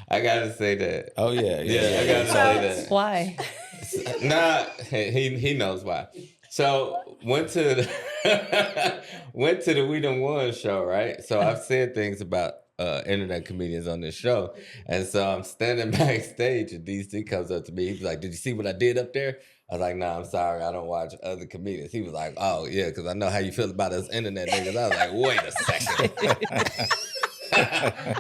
I gotta say that. Oh yeah. I gotta say that. Why? Nah, he knows why. So went to the We Done Won show, right? So I've said things about internet comedians on this show, and so I'm standing backstage, and DC comes up to me. He's like, "Did you see what I did up there?" I was like, "Nah, I'm sorry, I don't watch other comedians." He was like, "Oh yeah, because I know how you feel about us internet niggas." I was like, "Wait a second,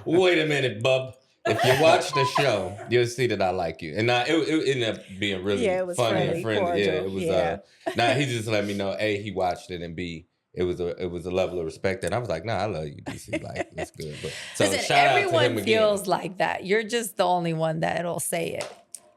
wait a minute, bub." If you watch the show, you'll see that I like you. And it ended up being really funny and friendly. Cordial. Yeah, it was. He just let me know A, he watched it, and B, it was a level of respect. And I was like, nah, I love you, DC. Like, it's good. But so Listen, shout out to him everyone again. feels like that. You're just the only one that'll say it.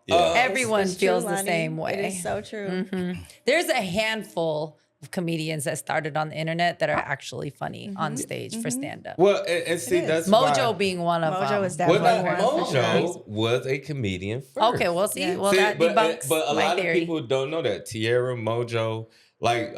Yeah. Everyone It's feels true, the Lani. same way. It is so true. There's a handful of comedians that started on the internet that are actually funny on stage for stand-up. Well, and see, that's Mojo why, being one of them. Mojo is well, definitely one. for sure. Mojo was a comedian first. Okay, we'll see. Well, See, that debunks but a my lot theory. of people don't know that. Tierra, Mojo, like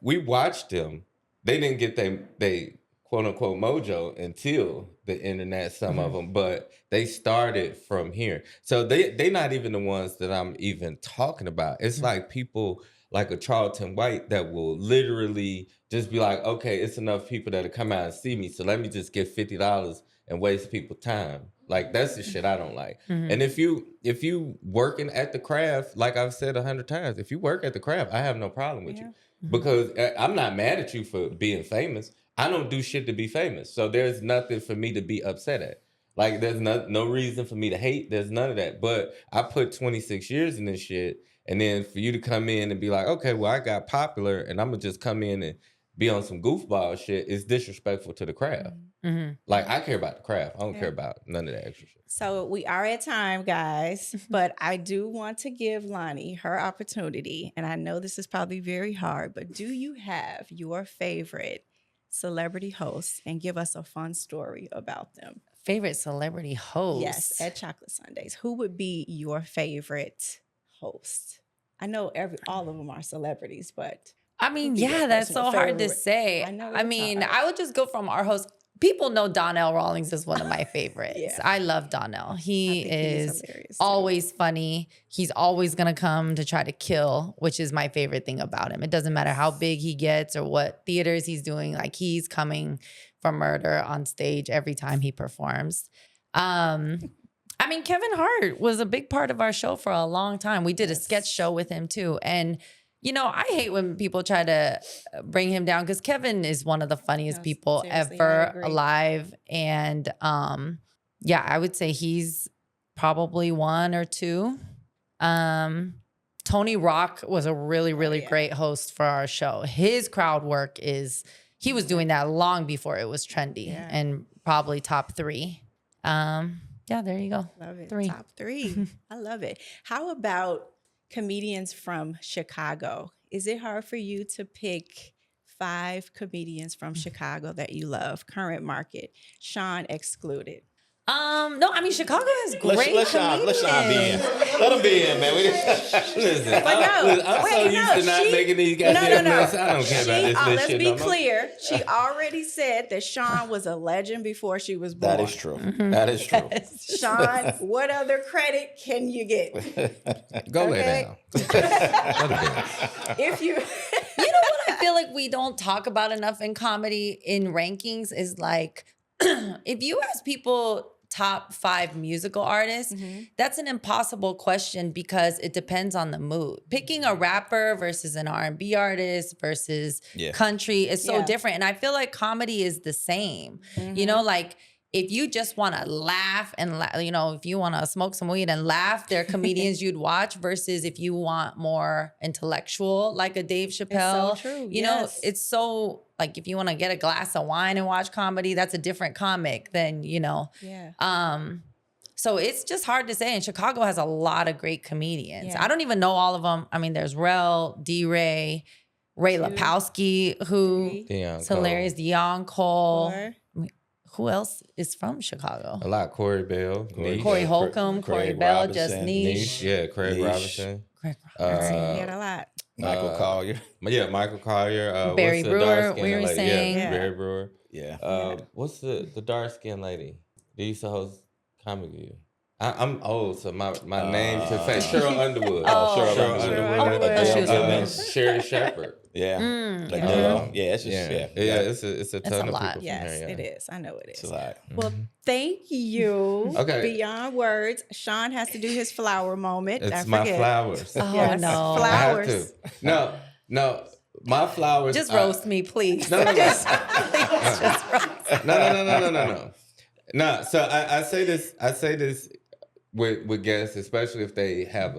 we watched them. They didn't get they quote unquote mojo until the internet, some of them, but they started from here. So they not even the ones that I'm even talking about. It's like people like a Charlton White that will literally just be like, okay, it's enough people that'll come out and see me, so let me just get $50 and waste people's time. Like, that's the shit I don't like. And if you working at the craft, like I've said 100 times, if you work at the craft, I have no problem with you. Because I'm not mad at you for being famous. I don't do shit to be famous. So there's nothing for me to be upset at. Like, there's no reason for me to hate. There's none of that. But I put 26 years in this shit. And then for you to come in and be like, okay, well, I got popular and I'm going to just come in and be on some goofball shit, is disrespectful to the craft. Like, I care about the craft. I don't care about none of that extra shit. So we are at time, guys, but I do want to give Lani her opportunity. And I know this is probably very hard, but do you have your favorite celebrity hosts and give us a fun story about them? Favorite celebrity host? Yes, at Chocolate Sundaes. Who would be your favorite host? I know all of them are celebrities, but I mean, who'd be your that's so personal hard to favorite? say. I know I it's mean, hard. I would just go from our host. People know Donnell Rawlings is one of my favorites. Yeah. I love Donnell. He I think he's is hilarious, too. always funny. He's always going to come to try to kill, which is my favorite thing about him. It doesn't matter how big he gets or what theaters he's doing. Like, he's coming for murder on stage every time he performs. I mean, Kevin Hart was a big part of our show for a long time. We did a sketch show with him too. And, you know, I hate when people try to bring him down because Kevin is one of the funniest people seriously, I ever agree. alive. And yeah, I would say he's probably one or two. Tony Rock was a really, really great host for our show. His crowd work he was doing that long before it was trendy and probably top 3. Yeah, there you go. Love it. 3. Top 3. I love it. How about comedians from Chicago? Is it hard for you to pick 5 comedians from Chicago that you love? Current market, Shawn excluded. No, I mean Chicago has great Let Shawn be in. Let him be in, man. Listen, But no, I'm so used to not making these goddamn mess. I don't care about this Let's shit be no more. clear. She already said that Shawn was a legend before she was born. That is true. That is true. Shawn, what other credit can you get? Go lay down. Go to bed. If you... You know what I feel like we don't talk about enough in comedy in rankings is like, if you ask people top 5 musical artists, that's an impossible question because it depends on the mood. Picking a rapper versus an R&B artist versus country is so different. And I feel like comedy is the same. You know, like if you just want to laugh and, you know, if you want to smoke some weed and laugh, there are comedians you'd watch versus if you want more intellectual, like a Dave Chappelle. It's so true. You know, it's so, like, if you want to get a glass of wine and watch comedy, that's a different comic than, you know. So it's just hard to say. And Chicago has a lot of great comedians. I don't even know all of them. I mean, there's Rel, D-Ray, Ray Lapowski, who is hilarious, Deion Cole. Who else is from Chicago? A lot. Corey Bell. Corey Holcomb, Corey Bell, Just Niche. Yeah, Craig Robinson. Craig Robinson. He had a lot. Michael Collier. Yeah, Michael Collier. Barry what's the Brewer, dark-skinned we were lady? saying. Yeah, Barry Brewer. Yeah. What's the dark-skinned lady? They used to host Comedy. I'm old, so my name to face Cheryl Underwood. Cheryl Underwood. Sherry Shepherd. Yeah. It's just, it's a ton a of lot. people Yes, from here. it is. I know it is. It's a lot. Well, thank you. Okay. Beyond words, Shawn has to do his flower moment. It's my flowers. Oh, Yes, no. I have flowers. to. No, my flowers. Just roast me, please. No. Just roast. No. No, so I say this with guests, especially if they have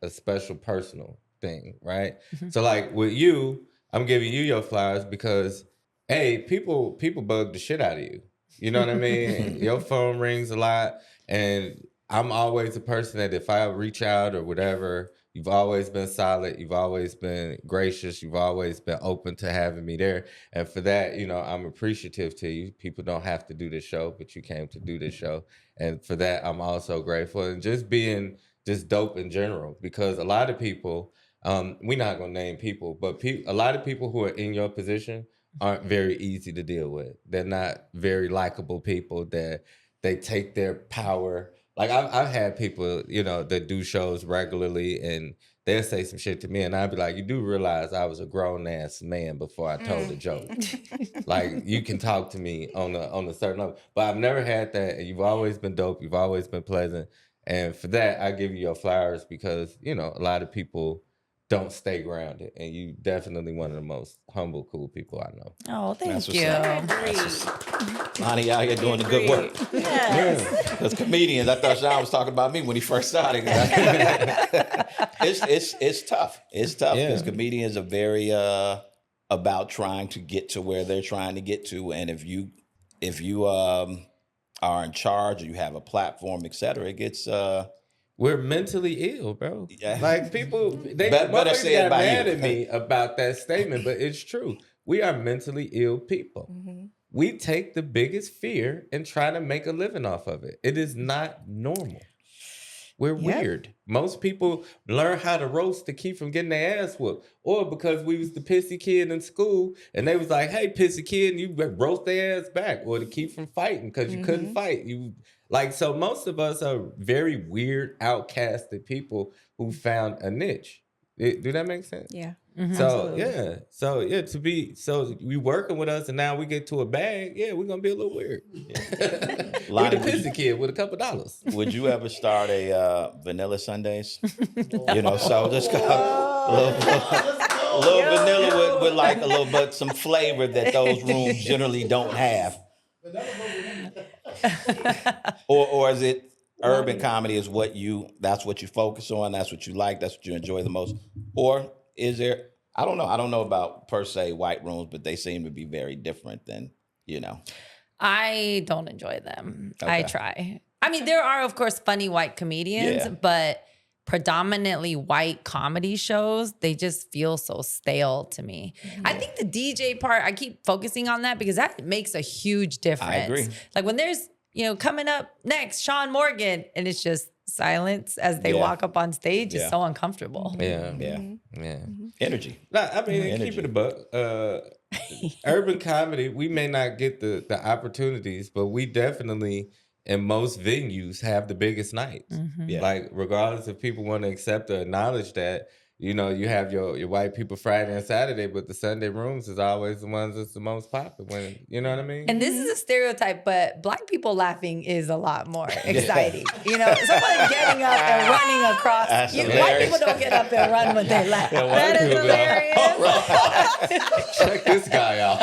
a special personal thing, right? So like with you, I'm giving you your flowers because, hey, people bug the shit out of you. You know what I mean? Your phone rings a lot, and I'm always a person that if I reach out or whatever, you've always been solid. You've always been gracious. You've always been open to having me there. And for that, you know, I'm appreciative to you. People don't have to do this show, but you came to do this show. And for that, I'm also grateful. And just being just dope in general, because a lot of people, we're not going to name people, but a lot of people who are in your position aren't very easy to deal with. They're not very likable people. They take their power. Like I've had people, you know, that do shows regularly and they'll say some shit to me and I'll be like, you do realize I was a grown ass man before I told a joke. Like you can talk to me on a certain level. But I've never had that, and you've always been dope. You've always been pleasant. And for that, I give you your flowers because, you know, a lot of people don't stay grounded, and you definitely one of the most humble, cool people I know. Oh, thank you. Lani out here doing the good work. Yes. Because comedians, I thought Shawn was talking about me when he first started. It's tough. It's tough because comedians are very about trying to get to where they're trying to get to, and if you are in charge or you have a platform, et cetera, it gets. We're mentally ill, bro. Yeah. Like people, they better say it got by mad you. at me about that statement, but it's true. We are mentally ill people. We take the biggest fear and try to make a living off of it. It is not normal. We're weird. Most people learn how to roast to keep from getting their ass whooped. Or because we was the pissy kid in school and they was like, hey, pissy kid, and you roast their ass back. Or to keep from fighting because you couldn't fight. So most of us are very weird, outcasted people who found a niche. Do that make sense? Yeah. So we working with us and now we get to a bag. Yeah, we're gonna be a little weird. We're the pissy kid with a couple dollars. Would you ever start a vanilla Sundaes? You know, so just go a little vanilla with like a little bit some flavor that those rooms generally don't have. Or is it urban comedy is that's what you focus on, that's what you like, that's what you enjoy the most? Or is there, I don't know about per se white rooms, but they seem to be very different than, I don't enjoy them. Okay. I try. I mean, there are, of course, funny white comedians, Yeah. but predominantly white comedy shows, they just feel so stale to me. I think the DJ part, I keep focusing on that because that makes a huge difference. I agree. Like when there's, coming up next, Shawn Morgan, and it's just silence as they walk up on stage is so uncomfortable. Yeah. Energy. No, I mean, Energy. keep it a buck. Urban comedy, we may not get the opportunities, but we definitely, in most venues, have the biggest nights. Yeah. Like, regardless if people want to accept or acknowledge that, you have your white people Friday and Saturday, but the Sunday rooms is always the ones that's the most popular. When you know what I mean? And this is a stereotype, but Black people laughing is a lot more exciting. Someone getting up and running across. That's White hilarious. people don't get up and run when they laugh. Yeah, white That is people be like, hilarious. Check this guy out,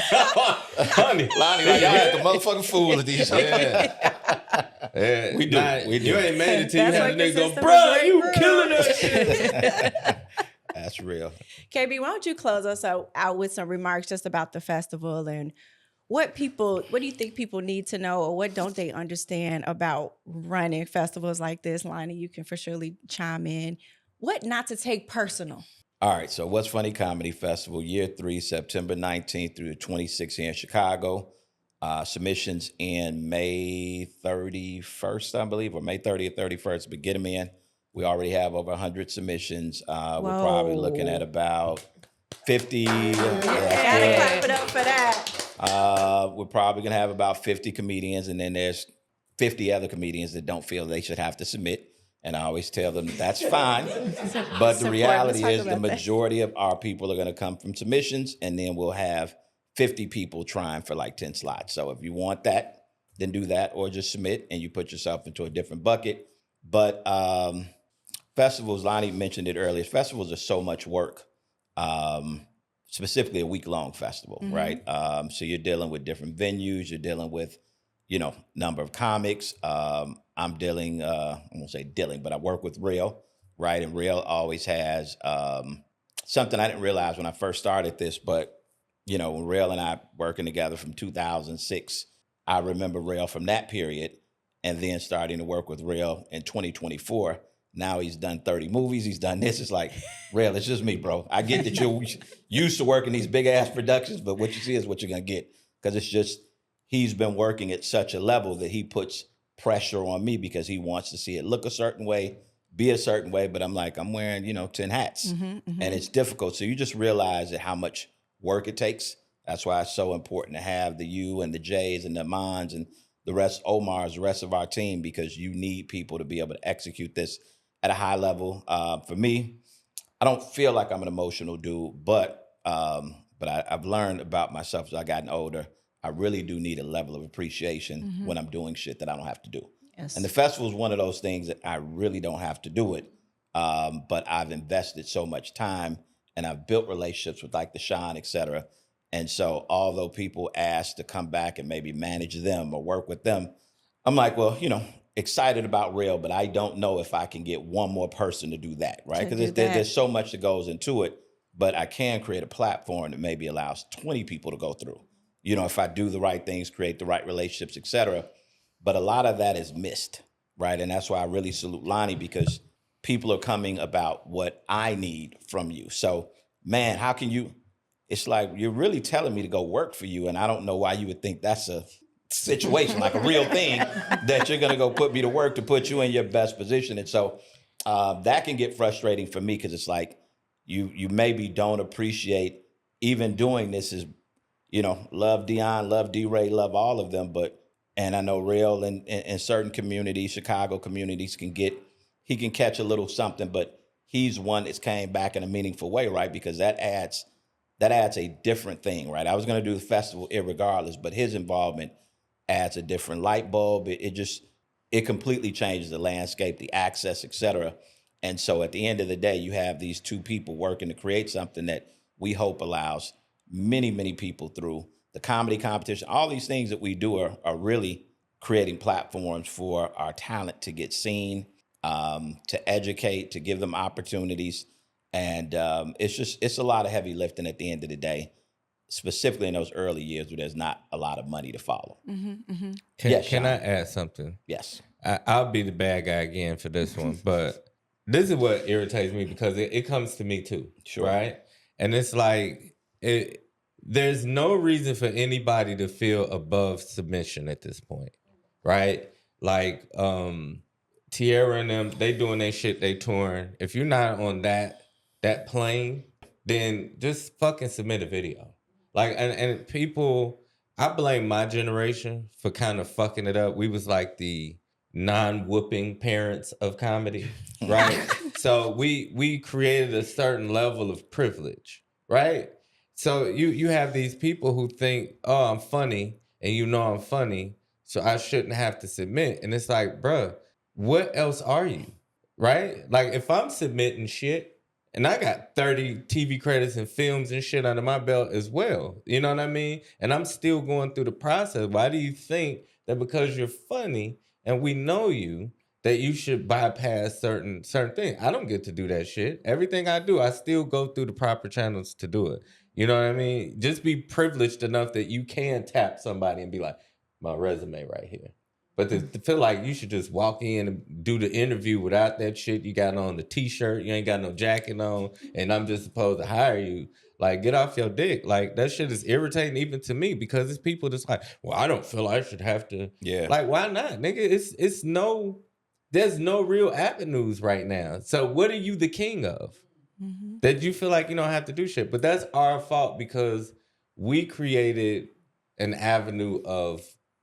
honey. Lonnie, like, y'all had the motherfucking fool of these. Yeah. We do. We do. You ain't made it till you That's have what the nigga go, consists of a bro, great you room." killing that shit. That's real. KB, why don't you close us out with some remarks just about the festival and what do you think people need to know, or what don't they understand about running festivals like this? Lani, you can for surely chime in. What not to take personal? All right, so What's Funny Comedy Festival, year 3, September 19th through the 26th here in Chicago. Submissions in May 31st, I believe, or May 30th, 31st, but get them in. We already have over 100 submissions. We're probably looking at about 50. Gotta clap it up for that. We're probably going to have about 50 comedians, and then there's 50 other comedians that don't feel they should have to submit. And I always tell them that's fine. But the reality is the majority of our people are going to come from submissions, and then we'll have 50 people trying for like 10 slots. So if you want that, then do that, or just submit and you put yourself into a different bucket. But festivals, Lani mentioned it earlier, festivals are so much work, specifically a week-long festival, right? So you're dealing with different venues, you're dealing with, number of comics. I'm dealing, I won't say dealing, but I work with Real, right? And Real always has something I didn't realize when I first started this, but when Real and I working together from 2006, I remember Real from that period, and then starting to work with Real in 2024. Now he's done 30 movies. He's done this. It's like, Real, it's just me, bro. I get that you're used to working these big ass productions, but what you see is what you're going to get. Because it's just, he's been working at such a level that he puts pressure on me because he wants to see it look a certain way, be a certain way. But I'm like, I'm wearing, 10 hats. And it's difficult. So you just realize that how much work it takes. That's why it's so important to have the U and the J's and the Mons and the rest, Omar's, the rest of our team, because you need people to be able to execute this at a high level. For me, I don't feel like I'm an emotional dude, but I've learned about myself as I've gotten older. I really do need a level of appreciation when I'm doing shit that I don't have to do. Yes. And the festival is one of those things that I really don't have to do it, but I've invested so much time and I've built relationships with like the Shawn, et cetera. And so although people ask to come back and maybe manage them or work with them, I'm like, well, excited about Real, but I don't know if I can get one more person to do that, right? Because there's so much that goes into it, but I can create a platform that maybe allows 20 people to go through. If I do the right things, create the right relationships, et cetera. But a lot of that is missed, right? And that's why I really salute Lani, because people are coming about what I need from you. So, man, how can you... It's like, you're really telling me to go work for you, and I don't know why you would think that's a situation, like a real thing, that you're going to go put me to work to put you in your best position. And so that can get frustrating for me, because it's like you maybe don't appreciate even doing this is, love Dion, love D-Ray, love all of them. And I know Real in certain communities, Chicago communities, he can catch a little something, but he's one that's came back in a meaningful way, right? Because that adds a different thing, right? I was going to do the festival irregardless, but his involvement adds a different light bulb. It completely changes the landscape, the access, et cetera. And so at the end of the day, you have these two people working to create something that we hope allows many, many people through the comedy competition. All these things that we do are really creating platforms for our talent to get seen, to educate, to give them opportunities. And it's a lot of heavy lifting at the end of the day, specifically in those early years where there's not a lot of money to follow. Can I add something? Yes. I'll be the bad guy again for this one, but this is what irritates me because it comes to me too, Sure. right? And it's like, there's no reason for anybody to feel above submission at this point, right? Like, Tierra and them, they doing their shit, they touring. If you're not on that plane, then just fucking submit a video. Like, and people, I blame my generation for kind of fucking it up. We was like the non-whooping parents of comedy, right? So we created a certain level of privilege, right? So you have these people who think, oh, I'm funny, and you know I'm funny, so I shouldn't have to submit. And it's like, bruh, what else are you, right? Like, if I'm submitting shit, and I got 30 TV credits and films and shit under my belt as well, you know what I mean? And I'm still going through the process. Why do you think that because you're funny and we know you, that you should bypass certain things? I don't get to do that shit. Everything I do, I still go through the proper channels to do it. You know what I mean? Just be privileged enough that you can tap somebody and be like, my resume right here. But to feel like you should just walk in and do the interview without that shit you got on, the t-shirt, you ain't got no jacket on, and I'm just supposed to hire you. Like, get off your dick. Like, that shit is irritating even to me because it's people that's like, well, I don't feel I should have to. Yeah. Like, why not, nigga? There's no real avenues right now. So what are you the king of? That you feel like you don't have to do shit. But that's our fault because we created an avenue of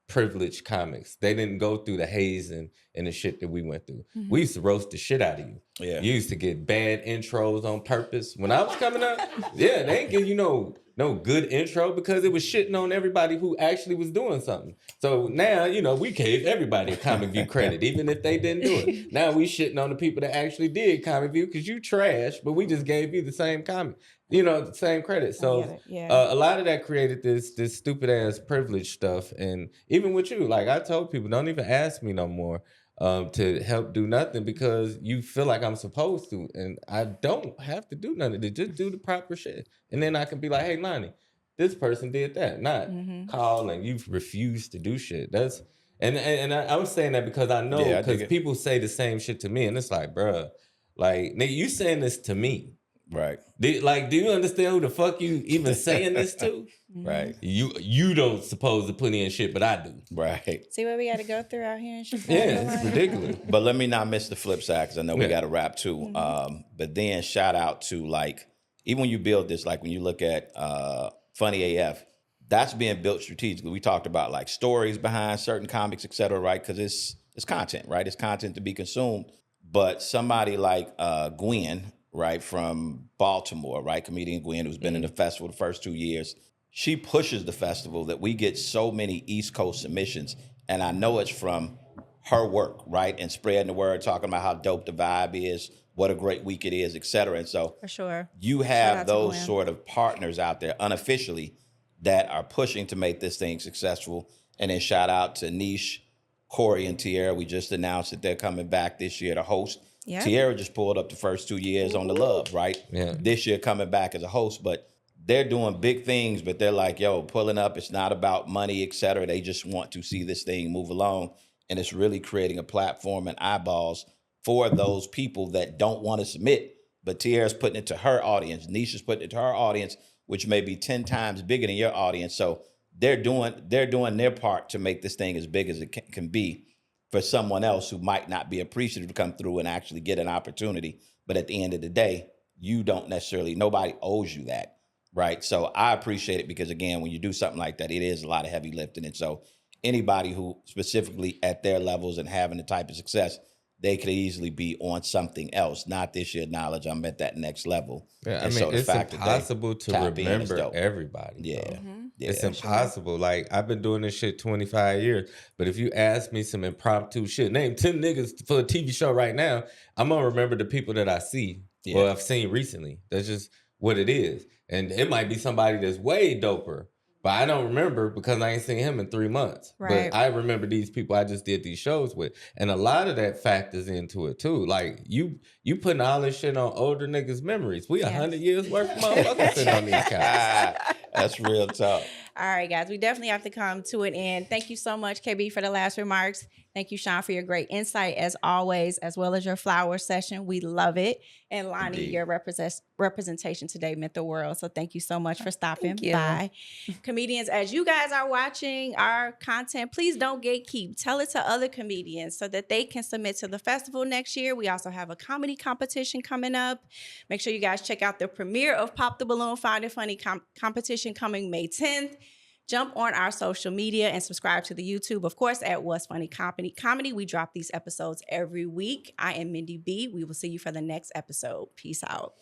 privileged comics. They didn't go through the hazing and the shit that we went through. We used to roast the shit out of you. Yeah. You used to get bad intros on purpose. When I was coming up, yeah, they ain't give you no good intro because it was shitting on everybody who actually was doing something. So now, we gave everybody a Comic View credit, even if they didn't do it. Now we shitting on the people that actually did Comic View because you trash, but we just gave you the same comment. The same credit. So a lot of that created this stupid ass privilege stuff. And even with you, like I told people, don't even ask me no more to help do nothing because you feel like I'm supposed to. And I don't have to do nothing. To just do the proper shit. And then I can be like, hey, Lani, this person did that. Not call and you've refused to do shit. That's and I'm saying that because I know because people say the same shit to me. And it's like, bruh, like, nigga, you saying this to me. Right. Do you understand who the fuck you even saying this to? Right. You don't supposed to put in shit, but I do. Right. See what we got to go through out here in Chicago? Yeah, it's ridiculous. But let me not miss the flip side because I know we got to wrap too. But then shout out to even when you build this, like when you look at Funny AF, that's being built strategically. We talked about stories behind certain comics, et cetera, right? Because it's content, right? It's content to be consumed. But somebody like Gwen, right, from Baltimore, right, comedian Gwen, who's been in the festival the first 2 years, she pushes the festival that we get so many East Coast submissions. And I know it's from her work, right, and spreading the word, talking about how dope the vibe is, what a great week it is, et cetera. And so for sure, you have those sort of partners out there unofficially that are pushing to make this thing successful. And then shout out to Niche, Corey, and Tierra. We just announced that they're coming back this year to host. Yeah. Tierra just pulled up the first 2 years on The Love, right? Yeah. This year coming back as a host, but they're doing big things, but they're like, pulling up. It's not about money, et cetera. They just want to see this thing move along. And it's really creating a platform and eyeballs for those people that don't want to submit. But Tierra's putting it to her audience. Nisha's putting it to her audience, which may be 10 times bigger than your audience. So they're doing their part to make this thing as big as it can be for someone else who might not be appreciative to come through and actually get an opportunity. But at the end of the day, nobody owes you that, right? So I appreciate it because, again, when you do something like that, it is a lot of heavy lifting. And so anybody who specifically at their levels and having the type of success, they could easily be on something else, not this year knowledge. I'm at that next level. Yeah, I mean, it's impossible to remember everybody. Yeah. Yeah, it's impossible. Sure. Like, I've been doing this shit 25 years, but if you ask me some impromptu shit, name 10 niggas for a TV show right now, I'm going to remember the people that I see or I've seen recently. That's just what it is. And it might be somebody that's way doper, but But I don't remember because I ain't seen him in 3 months. Right. But I remember these people I just did these shows with. And a lot of that factors into it too. Like you putting all this shit on older niggas' memories. We 100 years worth of motherfuckers sitting on these couches. That's real talk. All right, guys, we definitely have to come to an end. Thank you so much, KB, for the last remarks. Thank you, Shawn, for your great insight as always, as well as your flower session. We love it. And Lani, Indeed. your representation today meant the world. So thank you so much for stopping Thank you. by. Comedians, as you guys are watching our content, please don't gatekeep. Tell it to other comedians so that they can submit to the festival next year. We also have a comedy competition coming up. Make sure you guys check out the premiere of Pop the Balloon Find It Funny competition coming May 10th. Jump on our social media and subscribe to the YouTube, of course, at What's Funny Comedy. We drop these episodes every week. I am Mindy B. We will see you for the next episode. Peace out.